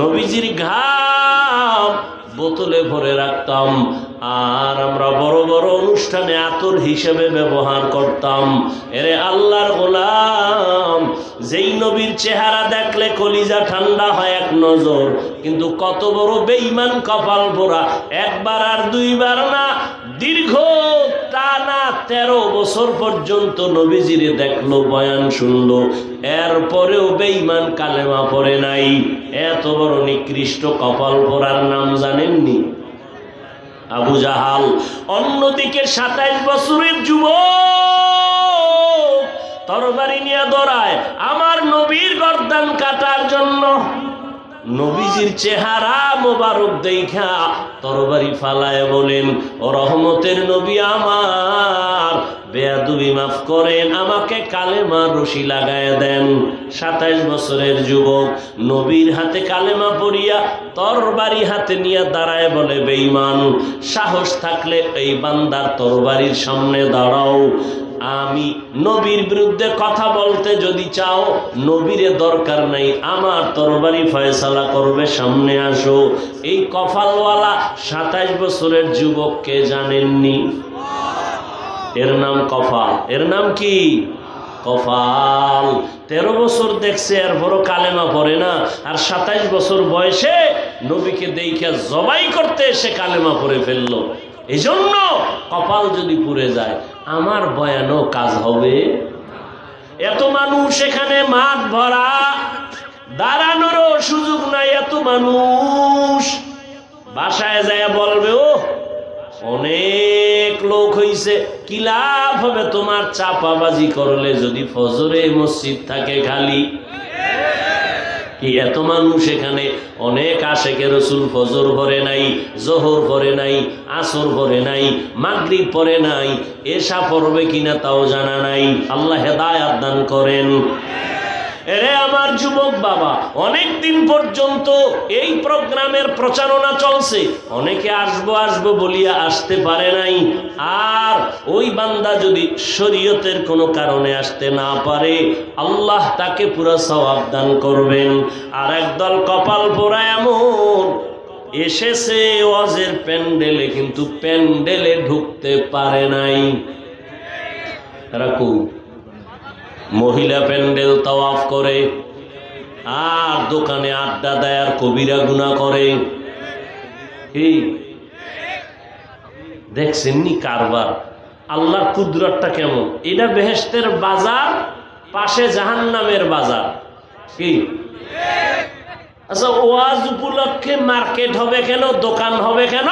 নবীজির ঘাম বোতলে ভরে রাখতাম আর আমরা বড় বড় অনুষ্ঠানে আতর হিসেবে ব্যবহার করতাম। এরে আল্লাহর গোলাম, যেই নবীর চেহারা দেখলে কলিজা ঠান্ডা হয় এক নজর, কিন্তু কত বড় বেঈমান কপাল পোড়া, একবার আর দুইবার না, দীর্ঘ টানা 13 বছর পর্যন্ত নবীজিরে দেখলো, বয়ান শুনলো, এরপরেও বেঈমান কালেমা পড়ে নাই। এত বড় নিকৃষ্ট কপাল পোড়ার নাম জানেননি? আবু জাহাল। অন্যদিকে 27 বছরের যুবক তরবারি নিয়ে দৌড়ায় আমার নবীর গর্দান কাটার জন্য। নবীজির চেহারা মোবারক দেখা তরবারি ফালায় বলেন, ও রহমতের নবী আমার, বেয়াদবি মাফ করেন, আমাকে কালেমার রশি লাগায় দেন। 27 বছরের যুবক নবীর হাতে কালেমা পড়িয়া তরবারি হাতে নিয়ে দাঁড়ায় বলে, বেঈমান, সাহস থাকলে এই বান্দার তরবারির সামনে দাঁড়াও। আমি নবীর বিরুদ্ধে কথা বলতে যদি চাও, নবীরে দরকার নাই, আমার তরবারি ফয়সালা করবে, সামনে আসো। এই কপালওয়ালা 27 বছরের যুবককে জানেননি? এর নাম কপাল। এর নাম কি? কপাল। 13 বছর দেখছে, এর বড় কালেমা পড়ে না, আর 27 বছর বয়সে নবীকে দেইখা জবাই করতে এসে কালেমা পড়ে ফেললো। এই জন্য কপাল যদি পুড়ে যায়, আমার বয়ানও কাজ হবে। এত মানুষ এখানে, মাঠ ভরা, দাঁড়ানোরও সুযোগ নাই, এত মানুষ। বাসায় যায় বলবে, ও অনেক লোক হইছে, কি লাভ হবে তোমার চাপাবাজি করলে যদি ফজরে মসজিদ থাকে খালি? কি এত মানুষ এখানে, অনেক আশেকে রসুল ফজর পড়ে নাই, জোহর পড়ে নাই, আসর পড়ে নাই, মাগরিব পড়ে নাই, এশা পড়বে কিনা তাও জানা নাই। আল্লাহ হেদায়াত দান করেন। এরে আমার যুবক বাবা, অনেক দিন পর্যন্ত এই প্রোগ্রামের প্রচারণা চলছে, অনেকে আসবো আসবো বলিয়া আসতে পারে নাই। আর ওই বান্দা যদি শরীয়তের কোনো কারণে আসতে না পারে, আল্লাহ তাকে পুরা সওয়াব দান করবেন। আর একদল কপাল পোড়া এমন এসেছে ওয়াজের প্যান্ডেলে, কিন্তু প্যান্ডেলে ঢুকতে পারে নাই। রাখু মহিলা প্যান্ডেল তাওয়াফ করে, আর দোকানে আড্ডা দেয়, আর কবিরা গুনাহ করে। কি দেখছেননি কারবার? আল্লাহর কুদরতটা কেমন! এটা বেহেশতের বাজার, পাশে জাহান্নামের বাজার। কি আচ্ছা, ওয়াজ উপলক্ষে মার্কেট হবে কেন, দোকান হবে কেন?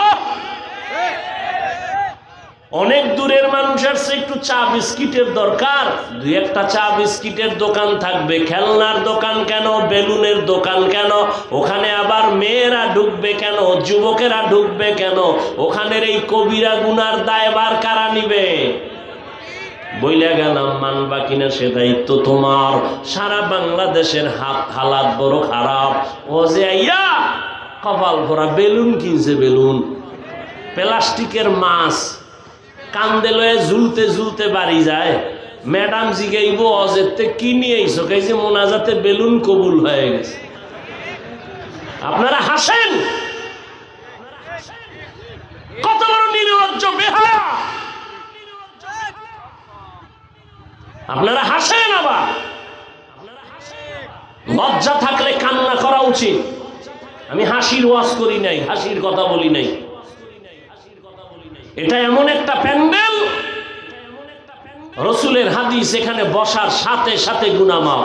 অনেক দূরের মানুষের একটু চা বিস্কিটের দরকার, দুই একটা চা বিস্কিটের দোকান থাকবে। খেলনার দোকান কেন, বেলুনের দোকান কেন? ওখানে আবার মেয়েরা ঢুকবে কেন, যুবকেরা ঢুকবে কেন? ওখানের এই কবিরা গুনার দায়ভার কারা নিবে? বইলা গেলাম, মানবা কিনা সে দায়িত্ব তোমার। সারা বাংলাদেশের হালাত বড় খারাপ। ও যে আইয়া কপাল ভরা বেলুন কিনছে, বেলুন, প্লাস্টিকের মাছ, কান্দে লয়ে ঝুলতে ঝুলতে বাড়ি যায়। ম্যাডাম জিগাইব, অজেতে কি নিয়ে আইছো? কে যে মোনাজাতে বেলুন কবুল হয়ে গেছে। আপনারা হাসেন, কত বড় নির্লজ্জ বেহায়া! আপনারা হাসেন, আবার লজ্জা থাকলে কান্না করা উচিত। আমি হাসির ওয়াজ করি নাই, হাসির কথা বলি নাই। এটা এমন একটা প্যান্ডেল, রসুলের হাদিস, এখানে বসার সাথে সাথে গুনাহ মাফ।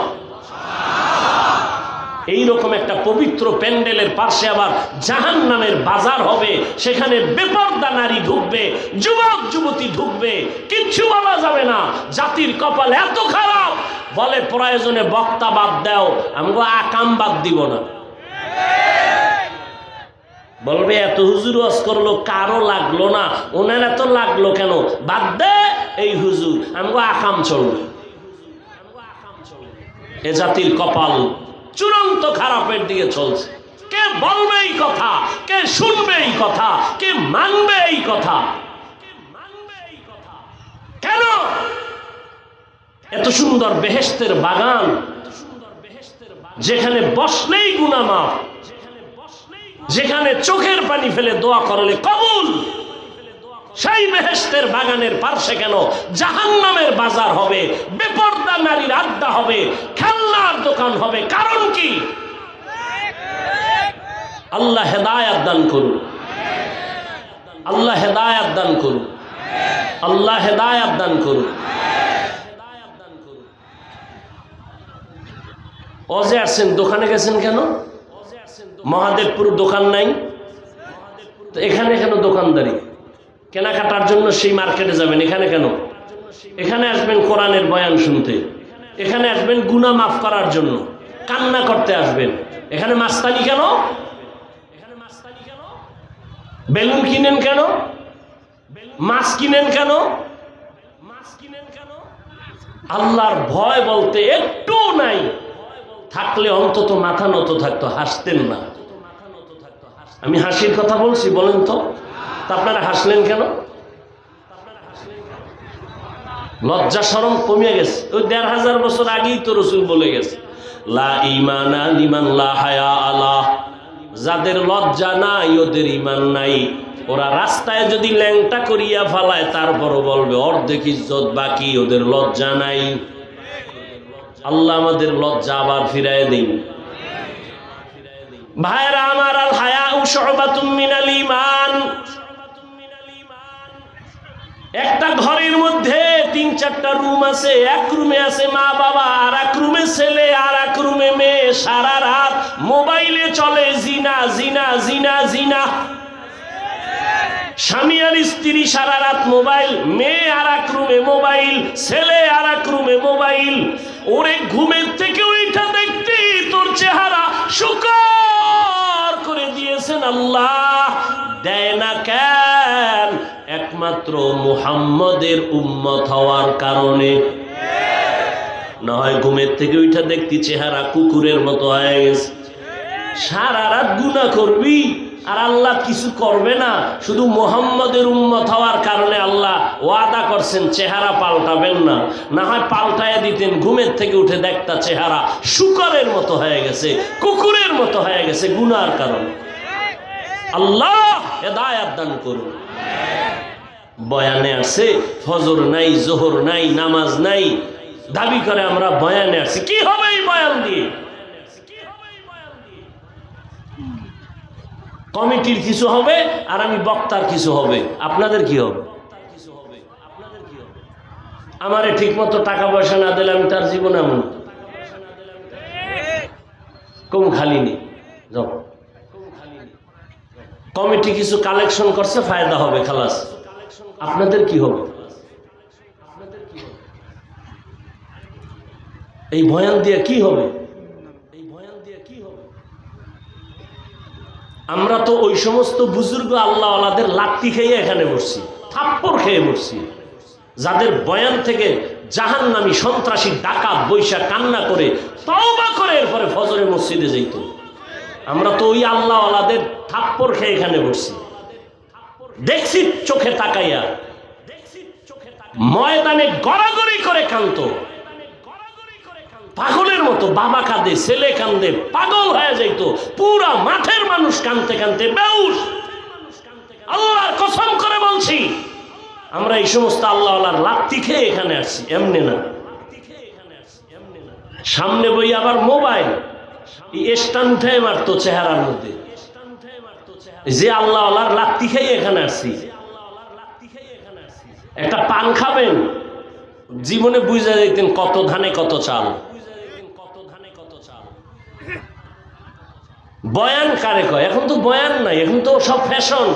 এইরকম একটা পবিত্র প্যান্ডেলের পাশে আবার জাহান্নামের বাজার হবে, সেখানে বেপরদা নারী ঢুকবে, যুবক যুবতী ঢুকবে, কিচ্ছু বলা যাবে না। জাতির কপাল এত খারাপ, বলে প্রয়োজনে বক্তা বাদ দাও, আমগো আকাম বাদ দিব না। বলবে এত হুজুর ওয়াজ করলো কারো লাগলো না, ওনার এত লাগলো কেন? বাদ দে এই হুজুর, আমগো আকাম চলবে। এ জাতির কপাল চূড়ান্ত খারাপের দিকে চলছে। কে বলবে এই কথা? কে শুনবে এই কথা? কে মানবে এই কথা? কেন? এত সুন্দর বেহেশতের বাগান, যেখানে বসলেই গুনাহ মাফ, যেখানে চোখের পানি ফেলে দোয়া করলে কবুল, সেই বেহেশতের বাগানের পার্শ্বে কেন জাহান্নামের বাজার হবে, বেপরদা নারীর আড্ডা হবে, খেলনার দোকান হবে? কারণ কি? আল্লাহ হেদায়েত দান করুন, আল্লাহ হেদায়েত দান করুন, আল্লাহ হেদায়েত দান করুন। ওজে আসছেন, দোকানে গেছেন কেন? মহাদেবপুর দোকান নাই তো এখানে কেন দোকানদারি? কেনাকাটার জন্য সেই মার্কেটে যাবেন, এখানে কেন? এখানে আসবেন কোরআনের বয়ান শুনতে, এখানে আসবেন গুনাহ মাফ করার জন্য, কান্না করতে আসবেন। এখানে মাস্তানি কেন? বেলুন কিনেন কেন? মাছ কিনেন কেন? আল্লাহর ভয় বলতে একটু নাই, থাকলে অন্তত মাথা নত থাকতো, হাসতেন না। আমি হাসির কথা বলছি, বলেন তো আপনারা হাসলেন কেন? লজ্জা শরম কমে গেছে। ওই ১৫০০ বছর আগেই তো রাসূল বলে গেছে, লা ঈমানা লিমান লা হায়া আলাহ, যাদের লজ্জা নাই ওদের ঈমান নাই। ওরা রাস্তায় যদি ল্যাংটা করিয়া ফালায় তারপরও বলবে অর্ধেক ইজ্জত বাকি, ওদের লজ্জা নাই। আল্লাহ আমাদের লজ্জা আবার ফিরায় দিন। ভাইরা আমার, আল হায়াউ শুবাতুম মিনাল ঈমান। একটা ঘরের মধ্যে ৩-৪টা রুম আছে, এক রুমে আছে মা বাবা, আর এক রুমে ছেলে, আর এক রুমে মেয়ে। সারা রাত মোবাইলে চলে জিনা জিনা জিনা জিনা। স্বামী আর স্ত্রী সারা রাত মোবাইল, মেয়ে আর এক রুমে মোবাইল, ছেলে আর এক রুমে মোবাইল। ওরে ঘুমের থেকে ওইটা দেখতে তোর চেহারা শুকর করে দিয়েছেন আল্লাহ। দেয় না কেন? একমাত্র মুহাম্মদের উম্মত হওয়ার কারণে। না হয় ঘুমের থেকে ওইটা দেখতে চেহারা কুকুরের মতো হয়ে গেছে। সারা রাত গুনাহ করবি আর আল্লাহ কিছু করবে না, শুধু মুহাম্মদের উম্মত হওয়ার কারণে আল্লাহ ওয়াদা করছেন চেহারা পাল্টাবেন না। না হয় পাল্টায় দিতেন, ঘুমের থেকে উঠে দেখতা চেহারা শুকরের মতো হয়ে গেছে, কুকুরের মতো হয়ে গেছে গুনার কারণে। আল্লাহ হেদায়েত দান করুন। বয়ানে আছে ফজর নাই, জোহর নাই, নামাজ নাই, দাবি করে আমরা বয়ানে আছি। কি হবে এই বয়ান দিয়ে? কমিটির কিছু হবে আর আমি বক্তার কিছু হবে। আপনাদের কি হবে? আমারে ঠিক মতো টাকা পয়সা না দিলে আমি তার জীবন এমন কম খালি নেই। কমিটি কিছু কালেকশন করছে, ফায়দা হবে, খালাস। আপনাদের কি হবে? এই বয়ান দিয়ে কি হবে? আমরা তো ওই সমস্ত বুজুর্গ আল্লাহ আল্লাহদের লাত্তি খেয়ে এখানে বসছি, থাপ্পড় খেয়ে বসছি, যাদের বয়ান থেকে জাহান্নামী সন্ত্রাসী ডাকাত বৈশা কান্না করে তওবা করে এরপরে ফজরে মসজিদে যাইত। আমরা তো ওই আল্লাহ আল্লাহদের থাপ্পড় খেয়ে এখানে বসছি, দেখছি চোখে তাকাইয়া, ময়দানে গড়াগড়ি করে কাঁদতো, পাগলের মতো। বাবা কাঁদে, ছেলে কাঁদে, পাগল হয়ে যাইতো। পুরা মাঠের মানুষ কাঁদতে কাঁদতে বেহুশ। আল্লাহর কসম করে বলছি, আমরা এই সমস্ত আল্লাহ আল্লাহর লাত্তি খেয়ে এখানে আসছি, এমনি না। সামনে বই আবার মোবাইল স্ট্যান্ড উঠে মারতো চেহারার মধ্যে, যে আল্লাহ আল্লাহর লাত্তি খেয়ে এখানে আসছি। একটা পান খাবেন, জীবনে বুঝা যাইতেন কত ধানে কত চাল। বয়ান কারে কয়? এখন তো বয়ান নাই, এখন তো সব ফ্যাশন।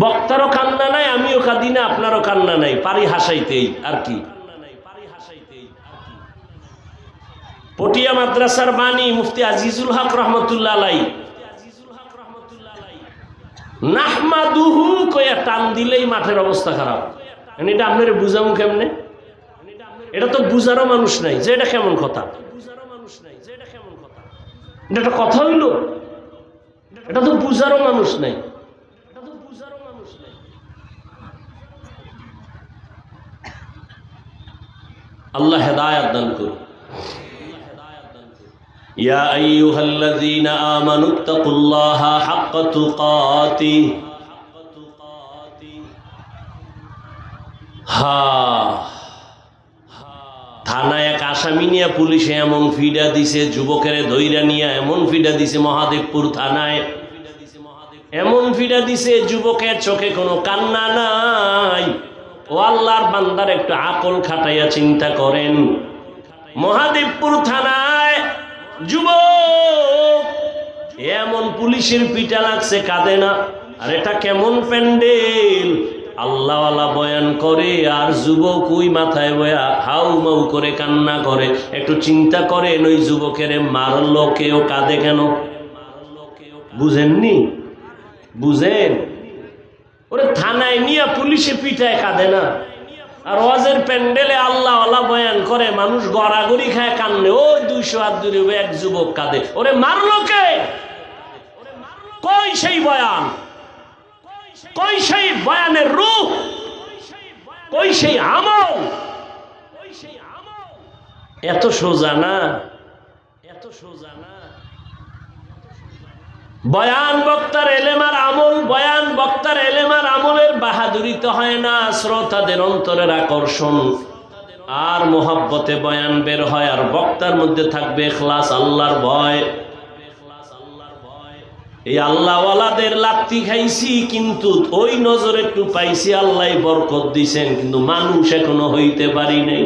বক্তারও কান্না নাই, আমিও কাঁদি না, আপনারও কান্না নাই, পারি হাসাইতেই। আর কি পটিয়া মাদ্রাসার বাণী মুফতি আজিজুল হক রহমতুল্লাহ আলাইহি নাহমাদুহু কইয়া টান দিলেই মাঠের অবস্থা খারাপ। এটা আপনারে বুঝামু কেমনে? এটা তো বুঝারও মানুষ নাই যে এটা কেমন কথা, এটা একটা কথা হইল? এটা তো বুঝারও মানুষ নাই। আল্লাহ হেদায়েত দান করুন। ইয়া আইয়ুহাল্লাযীনা আমানুত্তাকুল্লাহা হাক্কা তুকাতিহি। থানায় এক আসামি নিয়ে পুলিশে এমন ফিডা দিছে, যুবকের ধইরা নিয়ে এমন ফিডা দিছে মহাদেবপুর থানায়, এমন ফিডা দিছে যুবকের চোখে কোনো কান্না নাই। ও আল্লাহর বান্দার একটু আকল খাটাইয়া চিন্তা করেন, মহাদেবপুর থানায় যুবক এমন পুলিশের পিটা লাগছে, কাঁদে না। আর এটা কেমন প্যান্ডেল, আল্লাহওয়ালা বয়ান করে আর যুবক ওই মাথায় বয়া হাউ মাউ করে কান্না করে। একটু চিন্তা করেন ওই যুবকের মারলো কেউ, কাঁদে কেন? বুঝেননি? বুঝেন? ওরে থানায় নিয়ে পুলিশে পিঠায়, কাঁদে না। আর ওয়াজের প্যান্ডেলে আল্লাহওয়ালা বয়ান করে, মানুষ গড়াগড়ি খায় কান্নে, ওই 200 হাত দূরে এক যুবক কাঁদে। ওরে মারলো কে? কই সেই বয়ান? কই সেই বয়ানের রূপ? কই সেই আমল? এত সোজা না, এত সোজা না। বয়ান বক্তার এলেম আর আমল, বয়ান বক্তার এলেম আর আমলের বাহাদুরিতে হয় না, শ্রোতাদের অন্তরের আকর্ষণ আর মোহাব্বতে বয়ান বের হয়। আর বক্তার মধ্যে থাকবে ইখলাস, আল্লাহর ভয়। এই আল্লাহওয়ালাদের লাত্তি খাইছি, কিন্তু ওই নজর একটু পাইছি, আল্লাহ বরকত দিছেন, কিন্তু মানুষ এখনো হইতে পারি নাই।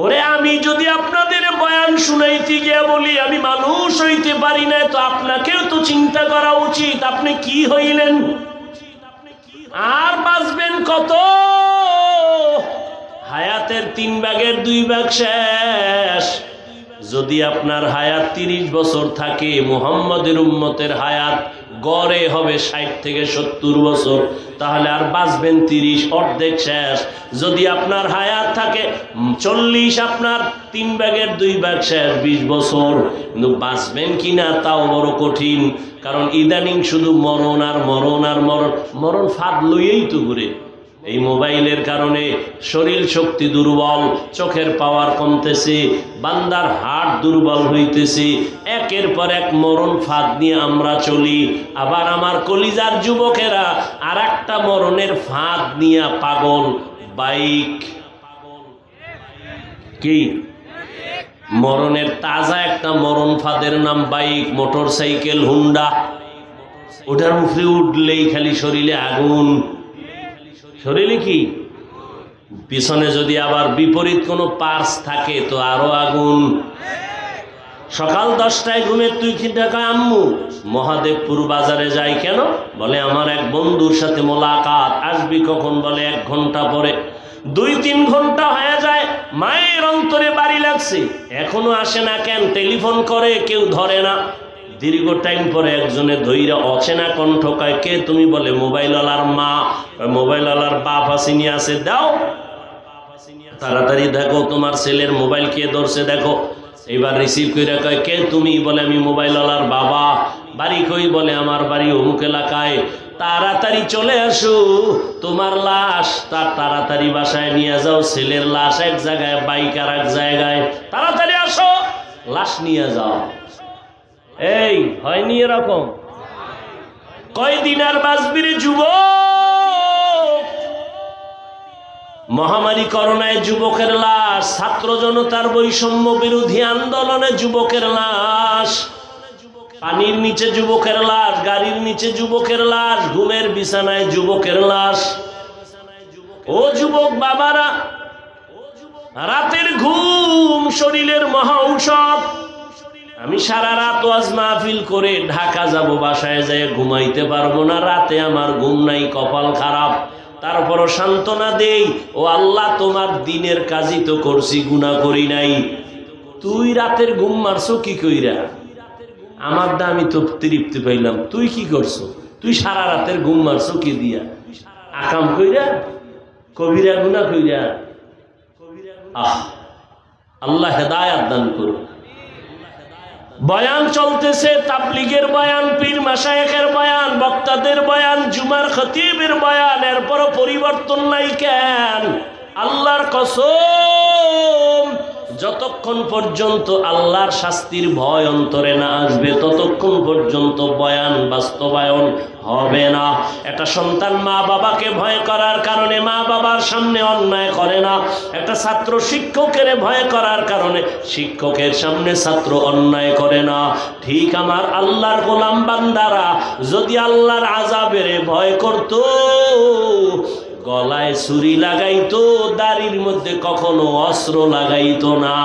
ওরে আমি যদি আপনাদের বয়ান শুনাইতে গিয়া বলি আমি মানুষ হইতে পারি না, তো আপনাকেও তো চিন্তা করা উচিত, আপনি কি হইলেন? আর বাঁচবেন কত? হায়াতের 3 ভাগের 2 ভাগ শেষ। যদি আপনার হায়াত 30 বছর থাকে, মুহাম্মদের উম্মতের হায়াত গড়ে হবে 60 থেকে 70 বছর, তাহলে আর বাঁচবেন 30, অর্ধেক শেষ। যদি আপনার হায়াত থাকে 40, আপনার 3 ভাগের 2 ভাগ শেষ, 20 বছর। কিন্তু বাঁচবেন কিনা তাও বড় কঠিন, কারণ ইদানিং শুধু মরণ আর মরণ আর মরণ, মরণ ফাঁদ লইয়েই তো ঘুরে। এই মোবাইলের কারণে শরীর শক্তি দুর্বল, চোখের পাওয়ার কমতেছে, বান্দার হার্ট দুর্বল হইতেছে, একের পর এক মরণ ফাঁদ নিয়ে আমরা চলি। আবার আমার কলিজার যুবকেরা আর একটা মরণের ফাঁদ নিয়ে পাগল, বাইক। কি মরণের তাজা একটা মরণ ফাঁদের নাম বাইক, মোটর সাইকেল, হুন্ডা। ওটার উপরে উঠলেই খালি শরীরে আগুন। শরীরে কি পিছনে যদি আবার বিপরীত কোনো পার্স থাকে তো আরো আগুন। সকাল 10টায় ঘুমের তুই কি টাকা আম্মু মহাদেবপুর বাজারে যাই কেন? বলে আমার এক বন্ধুর সাথে মোলাকাত, আসবি কখন? বলে 1 ঘন্টা পরে। 2-3 ঘন্টা হয়ে যায়, মায়ের অন্তরে বাড়ি লাগছে, এখনো আসে না কেন? টেলিফোন করে, কেউ ধরে না। দীর্ঘ টাইম পরে একজনে ধৈরা অচেনা কণ্ঠ কয়, কে তুমি? বলে মোবাইলওয়ালার মা। মোবাইলওয়ালার বাপ আসিনি, আছে, দাও তাড়াতাড়ি, দেখো তোমার ছেলের মোবাইল কে ধরছে, দেখো। এবার রিসিভ করে কয়, কে তুমি? বলে আমি মোবাইলওয়ালার বাবা। বাড়ি কই? বলে আমার বাড়ি অমুক এলাকায়। তাড়াতাড়ি চলে আসো, তোমার লাশ তার তাড়াতাড়ি বাসায় নিয়ে যাও, ছেলের লাশ এক জায়গায়, বাইক আর এক জায়গায়, তাড়াতাড়ি আসো, লাশ নিয়ে যাও। এই হয়নি এরকম? কয়দিন আর বাঁচবি রে যুবক? মহামারী করোনায় যুবকের লাশ, ছাত্র জনতার বৈষম্য বিরোধী আন্দোলনে যুবকের লাশ, পানির নিচে যুবকের লাশ, গাড়ির নিচে যুবকের লাশ, ঘুমের বিছানায় যুবকের লাশ। ও যুবক বাবারা, রাতের ঘুম শরীরের মহা ঔষধ। আমি সারা রাত ওয়াজ মাহফিল করে ঢাকা যাব, বাসায় যেয়ে ঘুমাইতে পারবো না, রাতে আমার ঘুম নাই, কপাল খারাপ। তারপরও সান্ত্বনা দেই, ও আল্লাহ তোমার দিনের কাজই তো করছি, গুনাহ করি নাই। তুই রাতের ঘুম মারছো কি কইরা? আমার দা আমি তো তৃপ্তি পাইলাম, তুই কি করছো? তুই সারা রাতের ঘুম মারছো কি দিয়া? আকাম কইরা, কবিরা গুনাহ কইরা। আল্লাহ হেদায়েত দান করুন। বয়ান চলতেছে, তাবলীগের বয়ান, পীর মাশায়েখের বয়ান, বক্তাদের বয়ান, জুমার খতিবের বয়ান, এরপরও পরিবর্তন নাই কেন? আল্লাহর কসম, যতক্ষণ পর্যন্ত আল্লাহর শাস্তির ভয় অন্তরে না আসবে ততক্ষণ পর্যন্ত বয়ান বাস্তবায়ন হবে না। একটা সন্তান মা বাবাকে ভয় করার কারণে মা বাবার সামনে অন্যায় করে না। একটা ছাত্র শিক্ষকের ভয় করার কারণে শিক্ষকের সামনে ছাত্র অন্যায় করে না। ঠিক আমার আল্লাহর গোলাম বান্দারা যদি আল্লাহর আযাবের ভয় করত, গলায় ছুরি লাগাইতো, দাড়ির মধ্যে কখনো অস্ত্র লাগাইতো না।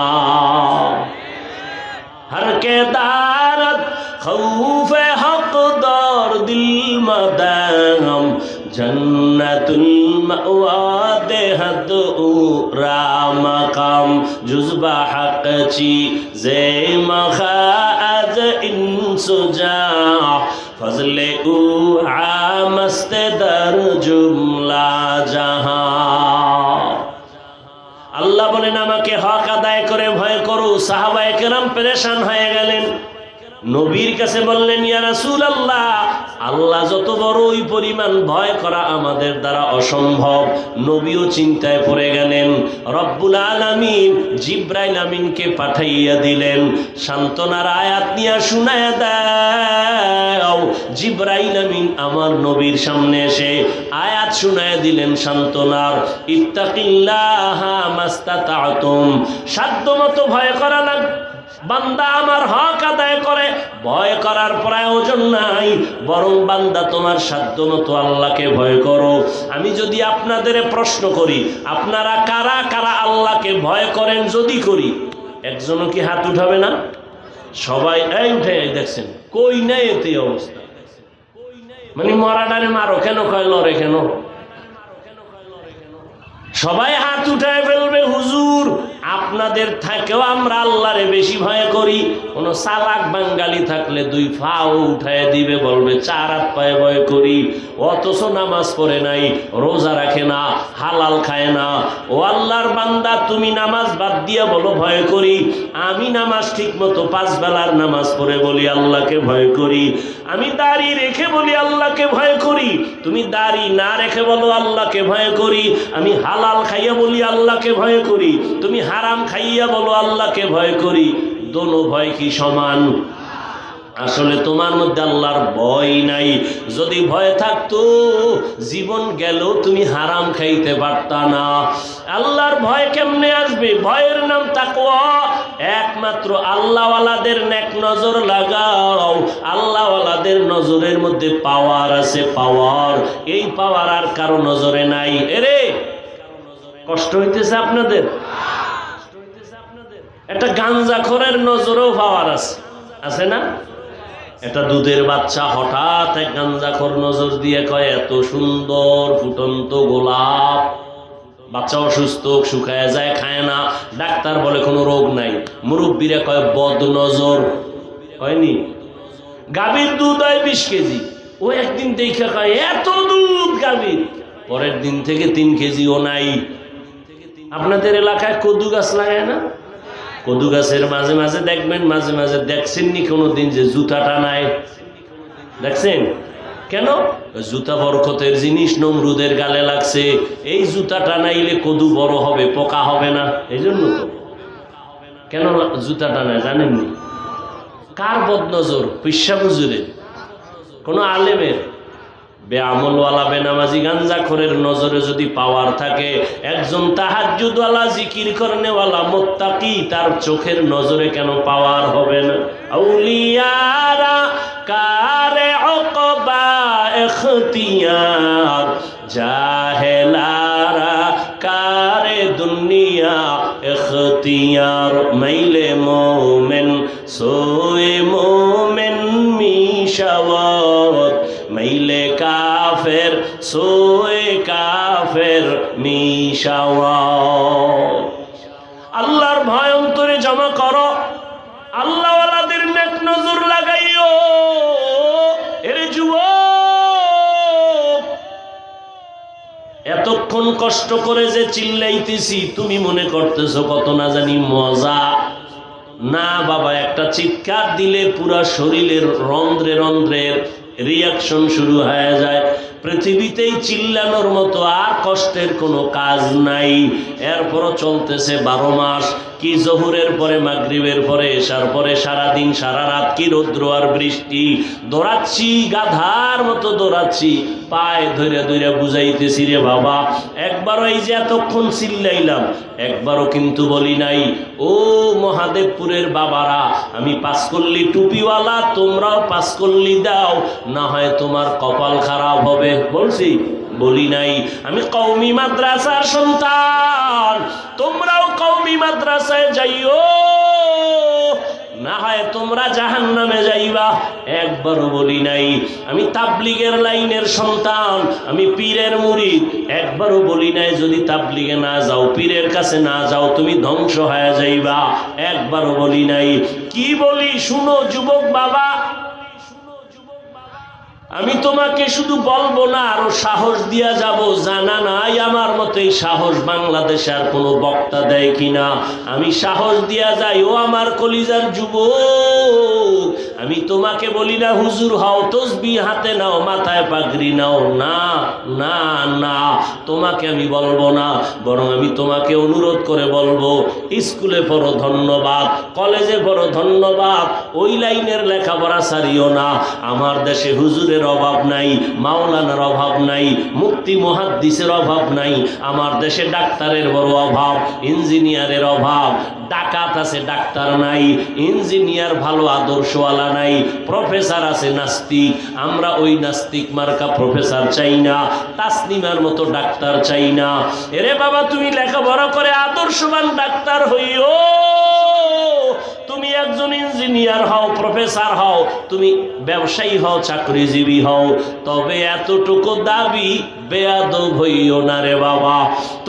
हर के दारत खौफे हक़दार दिल मदाम जन्नतुल मअवा देहद रामकाम जुज़बा हक़ची ज़े मखाअज इंसुजा फज़ले उ आमस्त दर जुमला जहां। আল্লাহ বলেন আমাকে হক আদায় করে ভয় করো। সাহাবায়ে কেরাম পেরেশান হয়ে গেলেন, নবীর কাছে বললেন, ইয়া রাসূলুল্লাহ, আল্লাহ যত বড় ওই পরিমাণ ভয় করা আমাদের দ্বারা অসম্ভব। নবীও চিন্তায় পড়ে গেলেন। রব্বুল আলামিন জিবরাইল আমিনকে পাঠাইয়া দিলেন, সান্ত্বনার আয়াত নিয়ে শুনায়া দাও। জিবরাইল আমিন আমার নবীর সামনে এসে আয়াত শুনায়া দিলেন সান্ত্বনার, ইত্তাকিল্লাহা মাস্তাতাতুম, সাধ্যমতো ভয় করা লাগবে। বান্দা আমার হক আদায় করে, ভয় করার প্রয়োজন নাই, বরং বান্দা তোমার সাধ্যমতো আল্লাহকে ভয় করো। আমি যদি আপনাদের প্রশ্ন করি, আপনারা কারা কারা আল্লাহকে ভয় করেন? যদি করি, একজনও কি হাত উঠাবে না? সবাই এই উঠে দেখছেন, কই নাই এতে অবস্থা। মানে মরাডারে মারো কেন, কয় লড়ে কেন? সবাই হাত উঠায় ফেলবে। হুজুর, আপনাদের থেকেও আমরা আল্লাহরে বেশি ভয় করি। কোন চালাক বাঙালি থাকলে দুই পাও উঠায় দিবে, বলবে চার হাত পায়ে ভয় করি। অথচ নামাজ পড়ে নাই, রোজা রাখে না, হালাল খায় না। ও আল্লাহর বান্দা, তুমি নামাজ বাদ দিয়া বলো ভয় করি। আমি নামাজ ঠিক মতো 5 বেলার নামাজ পড়ে বলি আল্লাহকে ভয় করি। আমি দাড়ি রেখে বলি আল্লাহকে ভয় করি। তুমি দাড়ি না রেখে বলো আল্লাহকে ভয় করি। আমি হালাল খাইয়া বলি আল্লাহকে ভয় করি। তুমি হারাম খাইয়া বলো আল্লাহকে ভয় করি। দোনো ভয় কি সমান? আসলে তোমার মধ্যে আল্লাহর ভয় নাই। যদি ভয় থাকতো, জীবন গেল তুমি হারাম খাইতে পারতা না। আল্লাহর ভয় কেমনে আসবে? ভয়ের নাম তাকওয়া। একমাত্র আল্লাহওয়ালাদের নেক নজর লাগাও। আল্লাহওয়ালাদের নজরের মধ্যে পাওয়ার আছে, পাওয়ার। এই পাওয়ার আর কারো নজরে নাই। এরে কষ্ট হইতেছে আপনাদের? একটা গাঞ্জাখোরের নজরেও পাওয়ার আছে, আছে না? একটা দুধের বাচ্চা হঠাৎ এক গাঞ্জাখোর নজর দিয়ে কয়, এত সুন্দর ফুটন্ত গোলাপ। বাচ্চা অসুস্থ, শুকায় যায়, খায় না। ডাক্তার বলে কোনো রোগ নাই। মুরব্বীরা কয় বদ নজর। হয়নি? গাভীর দুধ হয় 20 কেজি। ও একদিন দেখে কয় এত দুধ গাভীর, পরের দিন থেকে 3 কেজিও নাই। আপনাদের এলাকায় কদু গাছ লাগায় না? কদু গাছের মাঝে মাঝে দেখবেন, মাঝে মাঝে দেখছেননি কোনোদিন যে জুতা টানায়? দেখছেন কেন? জুতা বরকতের জিনিস, নমরুদের গালে লাগছে। এই জুতা টানাইলে কদু বড় হবে, পোকা হবে না, এই জন্য তো। কেন জুতা টানায় জানেননি? কার বদনজর? পিসা হুজুরের, কোন আলেমের? বেআমলওয়ালা বেনামাজি গাঞ্জাখোরের নজরে যদি পাওয়ার থাকে, একজন তাহাজ্জুদওয়ালা জিকির করনেওয়ালা মুত্তাকি তার চোখের নজরে কেন পাওয়ার হবে না? আউলিয়ারা কারে উকবা ইখতিয়ার, জাহেলারা কারে দুনিয়া ইখতিয়ার। মাইলে মোমেন সোয়ে মোমেন মিশাওয়াত, মাইলে কাফের সোয়ে কাফের মিশাওয়াত। আল্লাহর ভয় অন্তরে জমা করো, আল্লাহওয়ালাদের নেক নজর লাগাইও। এরে যুবক, এতক্ষণ কষ্ট করে যে চিল্লাইতেছি তুমি মনে করতেছো কত না জানি মজা। না বাবা, একটা চিৎকার দিলে পুরা শরীরের রন্ধ্রে রন্ধ্রের রিয়াকশন শুরু হয়ে যায়। পৃথিবীতেই চিল্লানোর মতো আর কষ্টের কোনো কাজ নাই। এরপরও চলতেছে 12 মাস। কি জহুরের পরে, মাগরিবের পরে, এশার পরে, সারাদিন সারা রাত, কি রৌদ্র আর বৃষ্টি। দৌড়াচ্ছি, গাধার মতো দৌড়াচ্ছি, পায়ে ধরে ধরে বুঝাইতেছি রে বাবা। একবারও এই যে এতক্ষণ চিল্লাইলাম, একবারও কিন্তু বলি নাই ও মহাদেবপুরের বাবারা, আমি 5 কল্লি টুপিওয়ালা, তোমরাও 5 কল্লি দাও, না হয় তোমার কপাল খারাপ হবে। বলছি? বলি নাই। আমি কওমি মাদ্রাসার সন্তান, তোমরাও কওমি মাদ্রাসায় যাইও, না হয় তোমরা জাহান্নামে যাইবা। একবারও বলি নাই। আমি তাবলিগের লাইনের সন্তান, আমি পীরের মুরিদ, একবারও বলি নাই যদি তাবলিগে না যাও, পীরের কাছে না যাও, তুমি ধ্বংস হয়ে যাইবা। একবারও বলি নাই। কি বলি শুনো যুবক বাবা, আমি তোমাকে শুধু বলবো না, আরো সাহস দিয়া যাব। জানা নাই আমার মতো এই সাহস বাংলাদেশে আর কোনো বক্তা দেয় কিনা। আমি সাহস দিয়া যাই, ও আমার কলিজার যুবক, আমি তোমাকে বলি না হুজুর হও, তসবিহ হাতে নাও, মাথায় পাগড়ি নাও, না না না, তোমাকে আমি বলবো না। বরং আমি তোমাকে অনুরোধ করে বলবো, স্কুলে পড়ো ধন্যবাদ, কলেজে পড়ো ধন্যবাদ, ওই লাইনের লেখাপড়া ছাড়িও না। আমার দেশে হুজুরের অভাব নাই, মাওলানার অভাব নাই, মুফতি মুহাদ্দিসের অভাব নাই। আমার দেশে ডাক্তারের বড় অভাব, ইঞ্জিনিয়ারের অভাব। ডাকাত আছে, ডাক্তার নাই। ইঞ্জিনিয়ার ভালো আদর্শওয়ালা নাই। প্রফেসর আছে নাস্তিক। আমরা ওই নাস্তিক মার্কা প্রফেসর চাই না, তাসনিমার মতো ডাক্তার চাই না। এরে বাবা, তুমি লেখাপড়া করে আদর্শবান ডাক্তার হইও, তুমি একজন ইঞ্জিনিয়ার হও, প্রফেসর হও, তুমি ব্যবসায়ী হও, চাকরিজীবী হও, তবে এতটুকু দাবি বেয়াদব হইও না রে বাবা।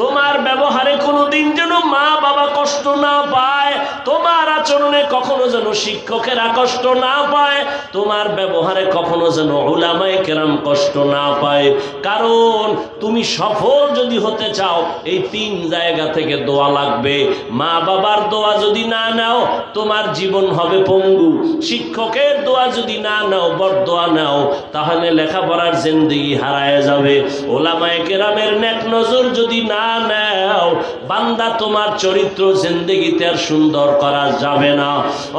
তোমার ব্যবহারে কোনোদিন যেন মা বাবা কষ্ট না পায়, তোমার আচরণে কখনো যেন শিক্ষকেরা কষ্ট না পায়, তোমার ব্যবহারে কখনো যেন উলামায়ে কেরাম কষ্ট না পায়। কারণ তুমি সফল যদি হতে চাও, এই 3 জায়গা থেকে দোয়া লাগবে। মা বাবার দোয়া যদি না নাও, তোমার জীবন হবে পঙ্গু। শিক্ষকের দোয়া যদি না নাও, বরদোয়া নাও, তাহলে লেখাপড়ার জিন্দেগি হারায় যাবে। ওলামায়ে কেরামের নেক নজর যদি না নাও, বান্দা তোমার চরিত্র জিন্দেগিতে আর সুন্দর করা যাবে না।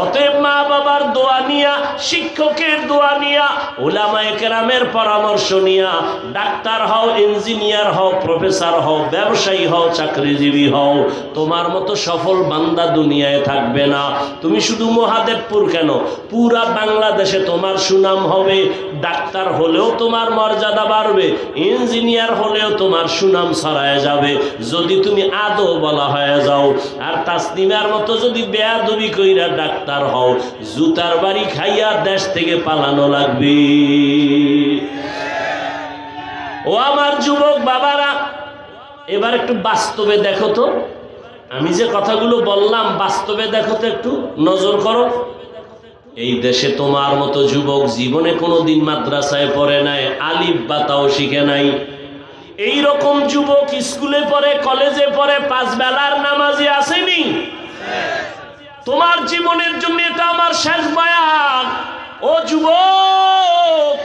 অতএব মা বাবার দোয়া নিয়া, শিক্ষকের দোয়া নিয়া, ওলামায়ে কেরামের পরামর্শ নিয়া ডাক্তার হও, ইঞ্জিনিয়ার হও, প্রফেসর হও, ব্যবসায়ী হও, চাকরিজীবী হও। তোমার মতো সফল বান্দা দুনিয়ায় থাকবে না। তুমি শুধু মহাদেবপুর কেন, পুরা বাংলাদেশে তোমার সুনাম হবে। ডাক্তার হলেও তোমার মর্যাদা বাড়বে, ইঞ্জিনিয়ার হলেও তোমার সুনাম ছড়ায় যাবে যদি তুমি আদৌ বলা হয়ে যাও। আর তাসনিমার মতো যদি বেয়াদবি কইরা ডাক্তার হও, জুতার বাড়ি খাইয়া দেশ থেকে পালানো লাগবে। ও আমার যুবক বাবারা, এবার একটু বাস্তবে দেখো তো, আমি যে কথাগুলো বললাম বাস্তবে দেখো তো, একটু নজর করো। এই দেশে তোমার মতো যুবক জীবনে কোনোদিন মাদ্রাসায় পড়ে নাই, আলিফ বা তাও শিখে নাই। এই রকম যুবক স্কুলে পড়ে, কলেজে পড়ে, 5 বেলার নামাজি আসেনি। তোমার জীবনের জন্য এটা আমার শেষ বয়ান। ও যুবক,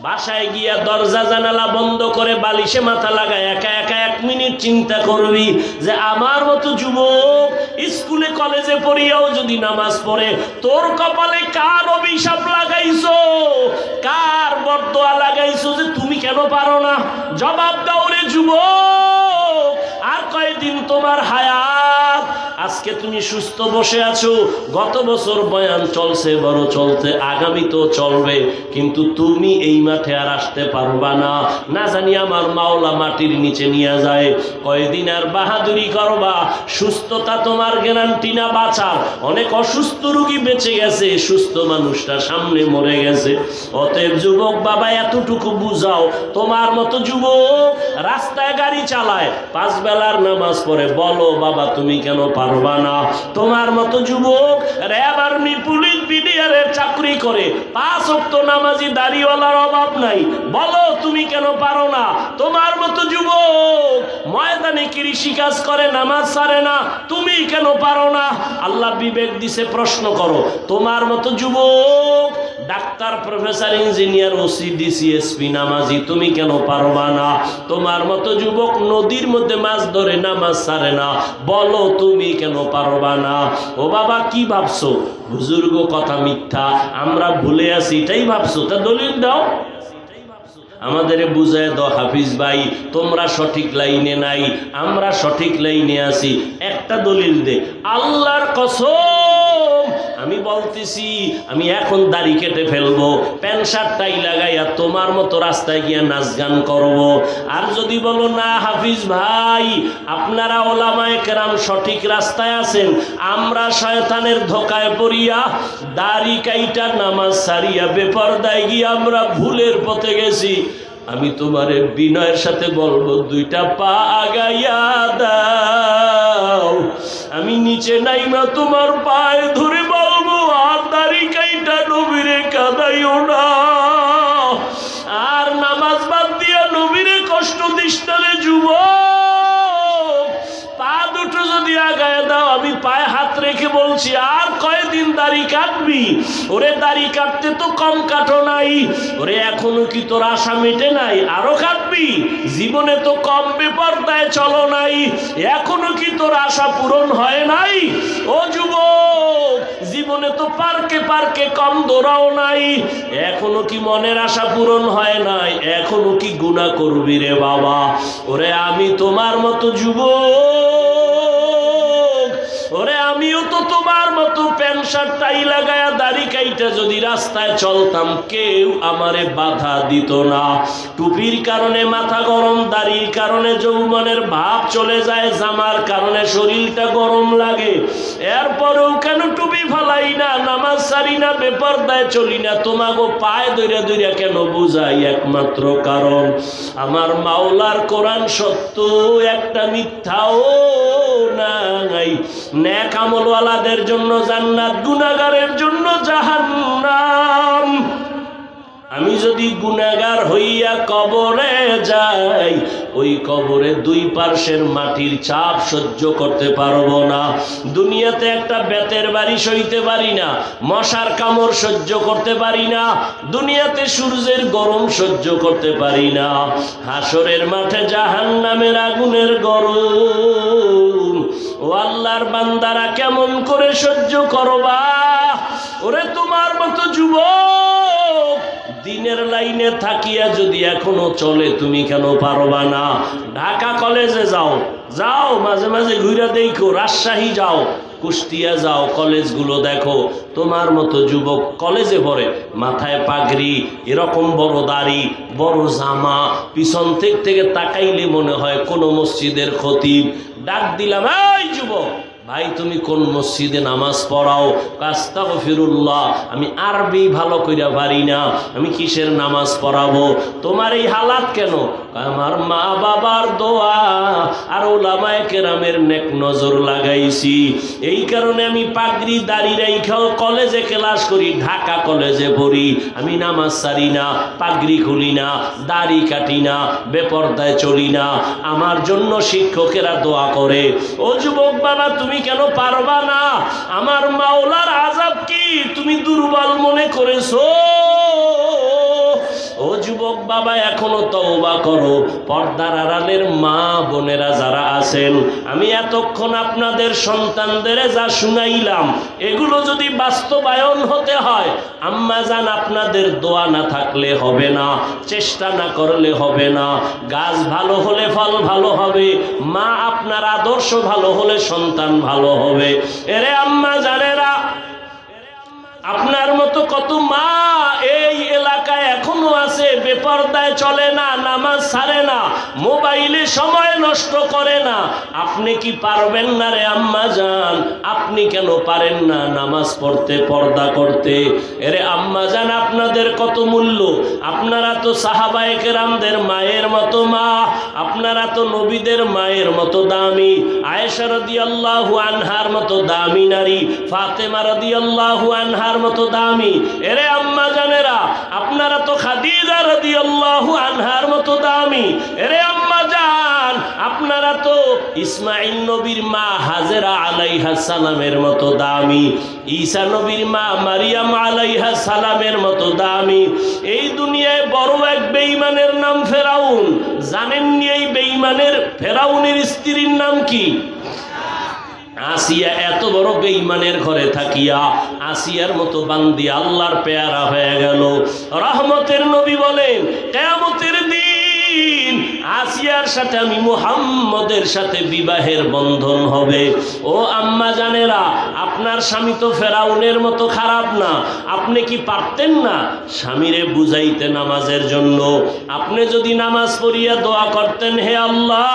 বাসায় গিয়া দরজা জানালা বন্ধ করে বালিশে মাথা লাগায় একা একা 1 মিনিট চিন্তা করবি যে আমার মতো যুবক স্কুলে কলেজে পড়িয়াও যদি নামাজ পড়ে, তোর কপালে কার অভিশাপ লাগাইছো, কার বরদোয়া লাগাইছো যে তুমি কেন পারো না? জবাব দাও রে যুবক। আর কয়দিন তোমার হায়াত? আজকে তুমি সুস্থ বসে আছো, গত বছর বয়ান চলছে, বড় চলতে, আগামী তো চলবে, কিন্তু তুমি এই মাঠে আর আসতে পারবা না। না জানি আমার মাওলা মাটির নিচে নিয়ে যায়। কয়দিন আর বাহাদুরি করবা? সুস্থতা তোমার গ্যারান্টি না বাঁচার। অনেক অসুস্থ রোগী বেঁচে গেছে, সুস্থ মানুষটা সামনে মরে গেছে। অতএব যুবক বাবা, এতটুকু বুঝাও, তোমার মতো যুবক রাস্তায় গাড়ি চালায়, 5 বেলার নামাজ পড়ে, বলো বাবা তুমি কেন পারবা পারবা না। তোমার মতো যুবক র্যাব, আর্মি, পুলিশ, বিডিআরের চাকরি করে 5 ওয়াক্ত নামাজি দাড়িওয়ালার অভাব নাই, বলো তুমি কেন পারো না? তোমার মতো যুবক ময়দানে কৃষিকাজ করে নামাজ ছাড়ে না, তুমি কেন পারো না? আল্লাহ বিবেক দিছে, প্রশ্ন করো। তোমার মতো যুবক doctor, professor, engineer, OC, DC, SP নামাজি, তুমি কেন পারবা না? তোমার মতো যুবক নদীর মধ্যে মাছ ধরে নামাজ ছাড়ে না, বলো তুমি কেন পারবা না? ও বাবা, কি ভাবছো? বুজুর্গ কথা মিথ্যা, আমরা ভুলে আছি এটাই ভাবছো? তা দলিল দাও, আমাদের বুঝায় দাও। হাফিজ ভাই, তোমরা সঠিক লাইনে নাই, আমরা সঠিক লাইনে আছি, একটা দলিল দে। আল্লাহর কসম আমি বলতেছি, আমি এখন দাড়ি কেটে ফেলবো, প্যান্ট শার্ট টাই লাগাইয়া তোমার মতো রাস্তায় গিয়ে নাচ গান করবো। আর যদি বলো না হাফিজ ভাই, আপনারা ওলামায়ে কেরাম সঠিক রাস্তায় আছেন, আমরা শয়তানের ধোকায় পড়িয়া দাড়ি কাইটা নামাজ সারিয়া বেপরদায় গিয়ে আমরা ভুলের পথে গেছি, আমি তোমারে বিনয়ের সাথে বলবো, 2টা পা আগাইয়া দাও। আমি নিচে নাইমা তোমার পায়ে ধরে বলবো, আর দাড়ি কাইটা নবীরে কাঁদাইও না, আর নামাজ বাদ দিয়া নবীরে কষ্ট দিস না রে যুবক। পা দুটো যদি আগায় দাও, আমি পায়ে হাত রেখে বলছি, আর কয়দিন দাড়ি কাটবি? ওরে দাড়ি কাটতে তো কম কাটো নাই, ওরে এখনো কি তোর আশা মেটে নাই? আরো কাটবি? জীবনে তো কম বেপরদায় চলো নাই, এখনো কি তোর আশা পূরণ হয় নাই? ও যুবক, জীবনে তো পার্কে পার্কে কম দৌড়াও নাই, এখনো কি মনের আশা পূরণ হয় নাই? এখনো কি গুনাহ করবি রে বাবা? ওরে আমি তোমার মতো যুবক, ওরে আমিও তো তোমার মতো প্যান্ট শার্ট টাই লাগায়া দাড়ি কাইটা যদি রাস্তায় চলতাম, কেউ আমারে বাধা দিত না। টুপির কারণে মাথা গরম, দাড়ির কারণে যৌবনের ভাব চলে যায়, জামার কারণে শরীরটা গরম লাগে, এরপরেও কেন টুপি ফালাই না, নামাজ সারি না, বেপরদায় চলি না? তোমাগো পায়ে দইরা দইরা কেন বুঝাই? একমাত্র কারণ আমার মাওলার কোরআন সত্য, একটা মিথ্যাও নাই। নেক আমলওয়ালাদের জন্য জান্নাত, গুনাহগারের জন্য জাহান্নাম। আমি যদি গুনাহগার হইয়া কবরে যাই, ওই কবরে 2 পার্শ্বের মাটির চাপ সহ্য করতে পারবো না। দুনিয়াতে একটা বেতের বাড়ি সইতে পারি না, মশার কামড় সহ্য করতে পারি না, দুনিয়াতে সূর্যের গরম সহ্য করতে পারি না, হাসরের মাঠে জাহান্নামের আগুনের গরম ও আল্লাহর বান্দারা কেমন করে সহ্য করবা? ওরে তোমার মতো যুবক দিনের লাইনে থাকিয়া যদি এখনো চলে, তুমি কেন পারবা না? ঢাকা কলেজে যাও, যাও মাঝে মাঝে ঘুরে দেখো, রাজশাহী যাও, কুষ্টিয়া যাও, কলেজগুলো দেখো, তোমার মতো যুবক কলেজে পড়ে, মাথায় পাগড়ি, এরকম বড় দাড়ি, বড় জামা, পিছন থেকে তাকাইলে মনে হয় কোন মসজিদের খতিব। ডাক দিলাম, এই যুবক ভাই, তুমি কোন মসজিদে নামাজ পড়াও? আস্তাগফিরুল্লাহ, আমি আরবি ভালো কইরা পারি না, আমি কিসের নামাজ পড়াবো? তোমার এই হালাত কেন? আমার মা বাবার দোয়া আর উলামায়ে কেরামের নেক নজর লাগাইছি, এই কারণে আমি পাগড়ি দাড়ি রাইখাও কলেজে ক্লাস করি, ঢাকা কলেজে পড়ি, আমি নামাজ সারি না, পাগড়ি খুলি না, দাড়ি কাটি না, বেপরদায় চলি না, আমার জন্য শিক্ষকেরা দোয়া করে। ও যুবক বাবা, তুমি কেন পারবা না? আমার মাওলার আযাব কি তুমি দুর্বল মনে করেছো? ও যুবক বাবা, এখনো তওবা করো। পর্দার আড়ালের মা বোনেরা যারা আছেন, আমি এতক্ষণ আপনাদের সন্তানদের যা শুনাইলাম, এগুলো যদি বাস্তবায়ন হতে হয়, আম্মা জান আপনাদের দোয়া না থাকলে হবে না, চেষ্টা না করলে হবে না। গাছ ভালো হলে ফল ভালো হবে, মা আপনার আদর্শ ভালো হলে সন্তান ভালো হবে। এরে আম্মা জানেরা, আপনার মতো কত মা এই এলাকায় এখন এখনো আছে, বেপরদায় চলে না, নামাজ ছাড়ে না, মোবাইলে সময় নষ্ট করে না। আপনি কি পারবেন না রে আম্মা জান? আপনি কেন পারেন না নামাজ পড়তে, পর্দা করতে? এরে আম্মা জান, আপনাদের কত মূল্য! আপনারা তো সাহাবায়ে কেরামদের মায়ের মতো মা, আপনারা তো নবীদের মায়ের মতো দামি, আয়েশা রাদিয়াল্লাহু আনহার মতো দামি নারী, ফাতেমা রাদিয়াল্লাহু আনহার মতো দামি। এরে আম্মা জানেরা, আপনারা তো খাদিজা রাদিয়াল্লাহু আনহার মতো দামি। এরে আম্মা জান, আপনারা তো ইসমাইল নবীর মা হাজেরা আলাইহা সালামের মতো দামি, ঈসা নবীর মা মারিয়াম আলাইহা সালামের মতো দামি। এই দুনিয়ায় বড় এক বেঈমানের নাম ফেরাউন। জানেননি এই বেঈমানের ফেরাউনের স্ত্রীর নাম কি? আসিয়া। এত বড় বেঈমানের ঘরে থাকিয়া আসিয়ার মতো বান্দি আল্লাহর পেয়ারা হয়ে গেল। রহমতের নবী বলেন, কিয়ামতের দিন আসিয়ার সাথে আমি মুহাম্মদের সাথে বিবাহের বন্ধন হবে। ও আম্মা জানেরা, আপনার স্বামী তো ফেরাউনের মতো খারাপ না। আপনি কি পারতেন না স্বামীরে বুঝাইতে নামাজের জন্য? আপনি যদি নামাজ পড়িয়া দোয়া করতেন, হে আল্লাহ,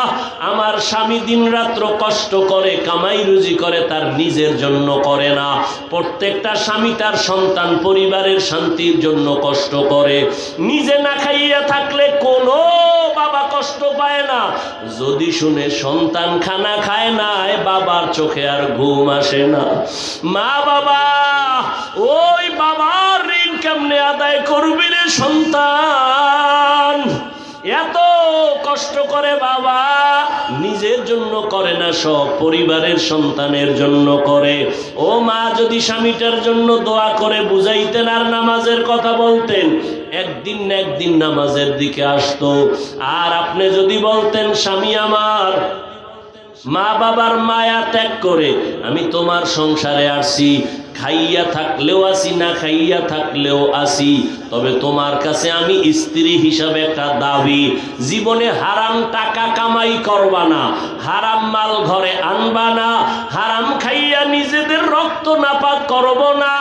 আমার স্বামী দিন রাত্র কষ্ট করে কামাই রুজি করে, তার নিজের জন্য করে না। প্রত্যেকটা স্বামী তার সন্তান পরিবারের শান্তির জন্য কষ্ট করে। নিজে না খাইয়া থাকলে কোনো বাবা কষ্ট পায় না। যদি শুনে সন্তান খানা খায় না, বাবার চোখে আর ঘুম আসে না। মা বাবা, ওই বাবার ঋণ কেমনে আদায় করবি রে সন্তান? এত কষ্ট করে বাবা, নিজের জন্য করে না, সব পরিবারের সন্তানের জন্য করে। ও মা, যদি স্বামীটার জন্য দোয়া করে বুঝাইতেন আর নামাজের কথা বলতেন, একদিন না একদিন নামাজের দিকে আসতো। আর আপনি যদি বলতেন, স্বামী আমার, মা বাবার মায়া ত্যাগ করে আমি তোমার সংসারে আসছি, খাইয়া থাকলেও আসি, না খাইয়া থাকলেও আসি, তবে তোমার কাছে আমি স্ত্রী হিসাবে একটা দাবি, জীবনে হারাম টাকা কামাই করবা না, হারাম মাল ঘরে আনবা না, হারাম খাইয়া নিজেদের রক্ত নাপাক করব না,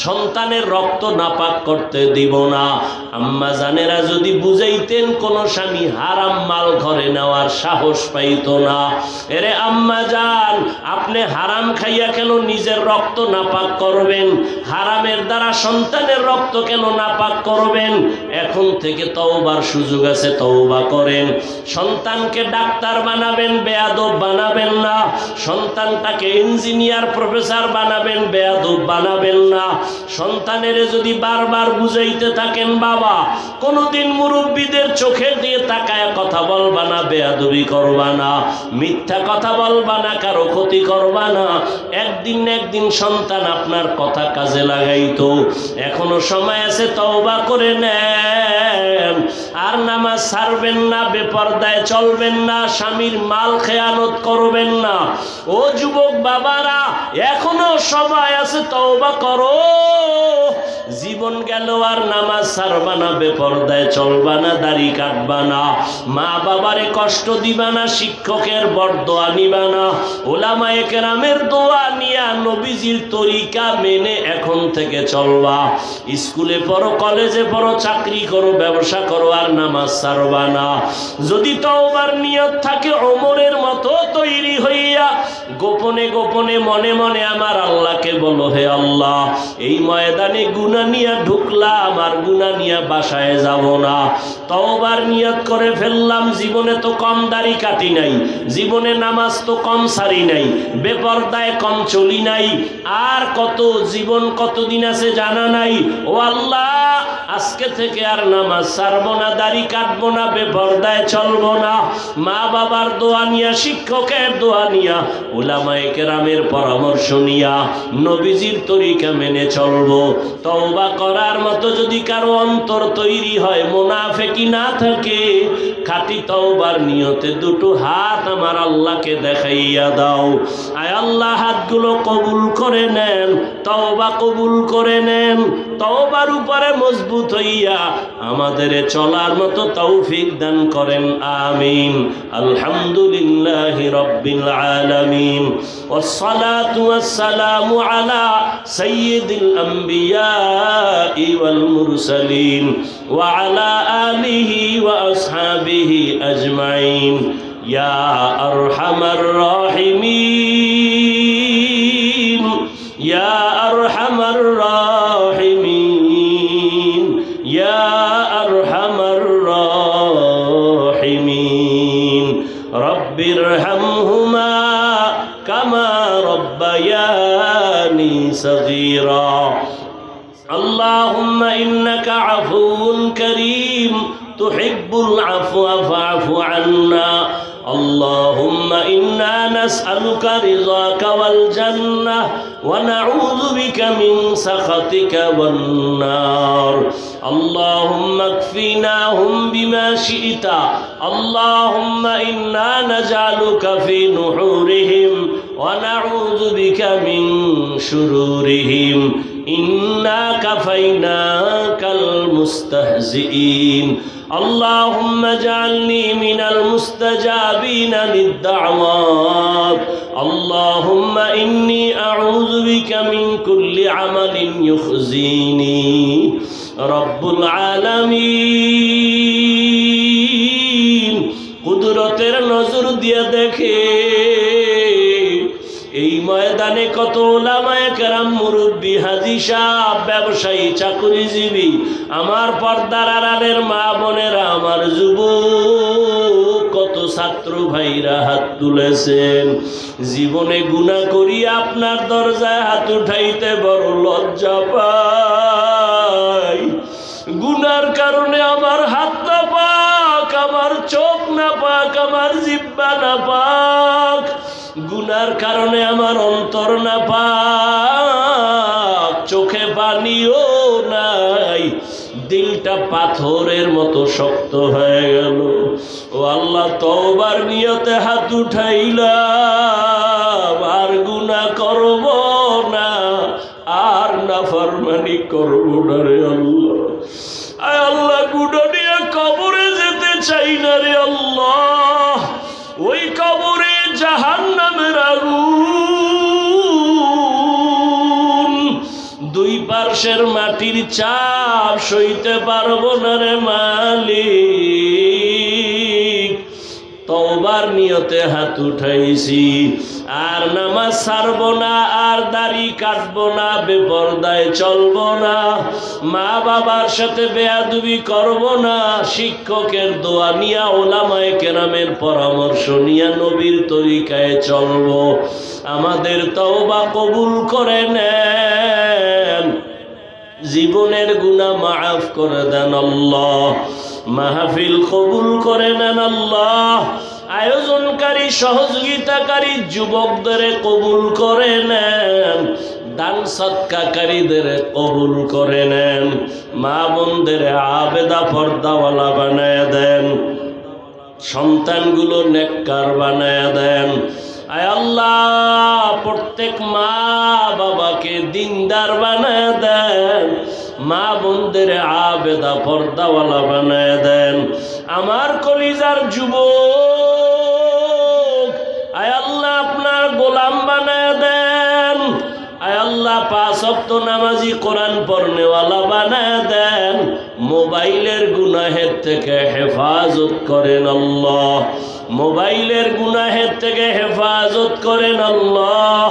সন্তানের রক্ত নাপাক করতে দিব না। আম্মা জানেরা যদি বুঝাইতেন, কোন স্বামী হারাম মাল ঘরে নেওয়ার সাহস পাইত না। এরে আম্মা জান, আপনি হারাম খাইয়া কেন নিজের রক্ত নাপাক করবেন? হারামের দ্বারা সন্তানের রক্ত কেন নাপাক করবেন? এখন থেকে তওবার সুযোগ আছে, তওবা করেন। সন্তানকে ডাক্তার বানাবেন, বেয়াদব বানাবেন না। সন্তানটাকে ইঞ্জিনিয়ার প্রফেসর বানাবেন, বেয়াদব বানাবেন না। সন্তানের যদি বারবার বুঝাইতে থাকেন, বাবা কোনোদিন মুরব্বীদের চোখের দিয়ে তাকায় কথা বলবা না, বেয়াদবি করবা না, মিথ্যা কথা বলবা না, কারো ক্ষতি করবা না, একদিন না একদিন সন্তান আপনার কথা কাজে লাগাইতো। এখনো সময় আছে, তওবা করে নেন। আর নামাজ ছাড়বেন না, বেপরদায় চলবেন না, স্বামীর মাল খেয়ানত করবেন না। ও যুবক বাবারা, এখনো সময় আছে, তওবা করো। জীবন গেল আর নামাজ ছাড়বা না, বেপরদায় চলবা না, দাড়ি কাটবা না, মা বাবারে কষ্ট দিবা না, শিক্ষকের বরদোয়া নিবা না, ওলামায়ে কেরামের দোয়া নিয়া নবীজির তরিকা মেনে এখন থেকে চলবা। স্কুলে পড়ো, কলেজে পড়ো, চাকরি করো, ব্যবসা করো, আর নামাজ ছাড়বা না। যদি তওবার নিয়ত থাকে, ওমরের মতো তৈরি হইয়া গোপনে গোপনে মনে মনে আমার আল্লাহকে বলো, হে আল্লাহ, এই ময়দানে গুনাহ নিয়ে ঢুকলাম, আর গুনাহ নিয়ে বাসায় যাব না। তওবার নিয়ত করে ফেললাম, জীবনে তো কম দাড়ি কাটি নাই, জীবনে নামাজ তো কম সারি নাই, বেপরদায় কম চলি নাই, আর কত জীবন কতদিন আছে জানা নাই। ও আল্লাহ, আজকে থেকে আর নামাজ ছাড়বো না, দাড়ি কাটবো না, বেপরদায় চলবো না। মা বাবার দোয়া নিয়া, শিক্ষকের দোয়া নিয়া, উলামায়ে কেরামের পরামর্শ নিয়া নবীজির তরিকা মেনে চলবো। তওবা করার মতো যদি কারো অন্তর তৈরি হয়, মুনাফিকি না থাকে, খাঁটি তওবার নিয়তে দুটো হাত আমার আল্লাহকে দেখাইয়া দাও। আয় আল্লাহ, হাতগুলো কবুল করে নেন, তওবা কবুল করে নেন। তওবার উপরে মজবুত হইয়া আমাদের চলার মতো তৌফিক দান করেন, আমিন। আলহামদুলিল্লাহি রাব্বিল আলামিন, ওয়াসসালাতু ওয়াসসালামু আলা সাইয়্যিদিল আম্বিয়াই ওয়াল মুরসালিন ওয়া আলা আলিহি ওয়া আসহাবিহি আজমাইন। ইয়া আরহামার রাহিমিন, ইয়া আরহামার রাহিমিন, ইয়া আরহামার রাহিমিন। রব্বিরহামহুমা কামা রব্বায়ানি সগীরা। আল্লাহুম্মা ইন্নাকা আফুউন কারীম তুহিব্বুল আফওয়া ফা'ফু আন্না। اللهم إنا نسألك رضاك والجنة ونعوذ بك من سخطك والنار. اللهم اكفناهم بما شئت. اللهم إنا نجعلك في نحورهم ونعوذ بك من شرورهم. إنا كفيناك المستهزئين. اللهم اجعلني من المستجابين للدعوات. اللهم إني أعوذ بك من كل عمل يخزيني. رب العالمين কুদরতের নজর দিয়ে দেখে এই ময়দানে কত উলামায়ে কেরাম, মুরব্বী, হাজী সাহেব, ব্যবসায়ী, চাকরিজীবী, আমার পর্দার আড়ালের মা বোনেরা, আমার যুবক, কত ছাত্র ভাইরা হাত তুলেছেন। জীবনে গুনাহ করি আপনার দরজায় হাত উঠাইতে বড় লজ্জা পাই। গুনার কারণে আমার হাত না পাক, আমার চোখ না পাক, আমার জিহ্বা না পাক। গুনার কারণে আমার অন্তর না পাক, চোখে পানিও নাই, দিলটা পাথরের মতো শক্ত হয়ে গেল। ও আল্লাহ, তওবার নিয়তে হাত উঠাইলাম, আর গুনাহ করব না, আর নাফরমানি করব না রে আল্লাহ। আয় আল্লাহ, গুনাহ নিয়ে কবরে যেতে চাই না রে আল্লাহ। ওই কবরে জাহান্নামের আগুন, দুই পার্শ্বের মাটির চাপ সইতে পারবো না রে মালিক। তওবার নিয়তে হাত উঠাইছি, আর নামাজ ছাড়বো না, আর দাড়ি কাটবো না, বেপরদায় চলবো না, মা বাবার সাথে বেয়াদবি করবো না, শিক্ষকের দোয়া নিয়া, ওলামায়ে কেরামের পরামর্শ নিয়া নবীর তরিকায় চলবো। আমাদের তওবা কবুল করে নেন, জীবনের গুনাহ মাফ করে দেন আল্লাহ, মাহফিল কবুল করে নেন আল্লাহ, আয়োজনকারী সহযোগিতাকারী যুবকদের কবুল করে নেন, দান সদকাকারীদের কবুল করে নেন, মা বোনদের আবেদা পর্দাওয়ালা বানায় দেন, সন্তানগুলো নেককার বানায় দেন। আয় আল্লাহ, প্রত্যেক মা বাবাকে দিনদার বানায় দেন, মা বোনদের আবেদা পর্দাওয়ালা বানায় দেন। আমার কলিজার যুবক, আয় আল্লাহ, আপনার গোলাম বানায় দেন। আয় আল্লাহ, 5 ওয়াক্ত নামাজি, কোরআন পড়নেওয়ালা বানায় দেন। মোবাইলের গুনাহের থেকে হেফাজত করেন আল্লাহ, মোবাইলের গুনাহের থেকে হেফাজত করেন আল্লাহ,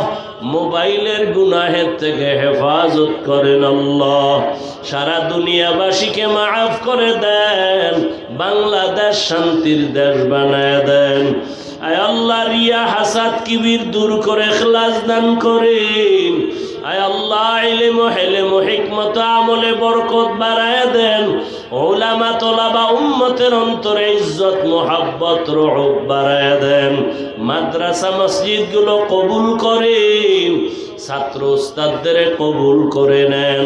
মোবাইলের গুনাহের থেকে হেফাজত করেন আল্লাহ। সারা দুনিয়াবাসীকে মাফ করে দেন, বাংলাদেশ শান্তির দেশ বানায় দেন। আয় আল্লাহ, রিয়া হাসাদ কিবির দূর করে ইখলাস দান করেন। আয় আল্লাহ, ইলম হেলেম হিকমত আমলে বরকত বাড়ায় দেন। উলামা তোলাবা উম্মতের অন্তরে ইজ্জত মোহাব্বত রহব বাড়ায় দেন। মাদ্রাসা মসজিদগুলো কবুল করেন, ছাত্র উস্তাদদের কবুল করে নেন,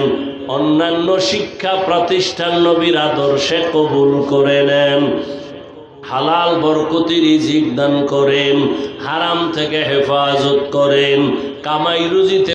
অন্যান্য শিক্ষা প্রতিষ্ঠান নবীর আদর্শে কবুল করে নেন। হালাল বরকতি রিজিক দান করেন, হারাম থেকে হেফাজত করেন, কামাই রুজিতে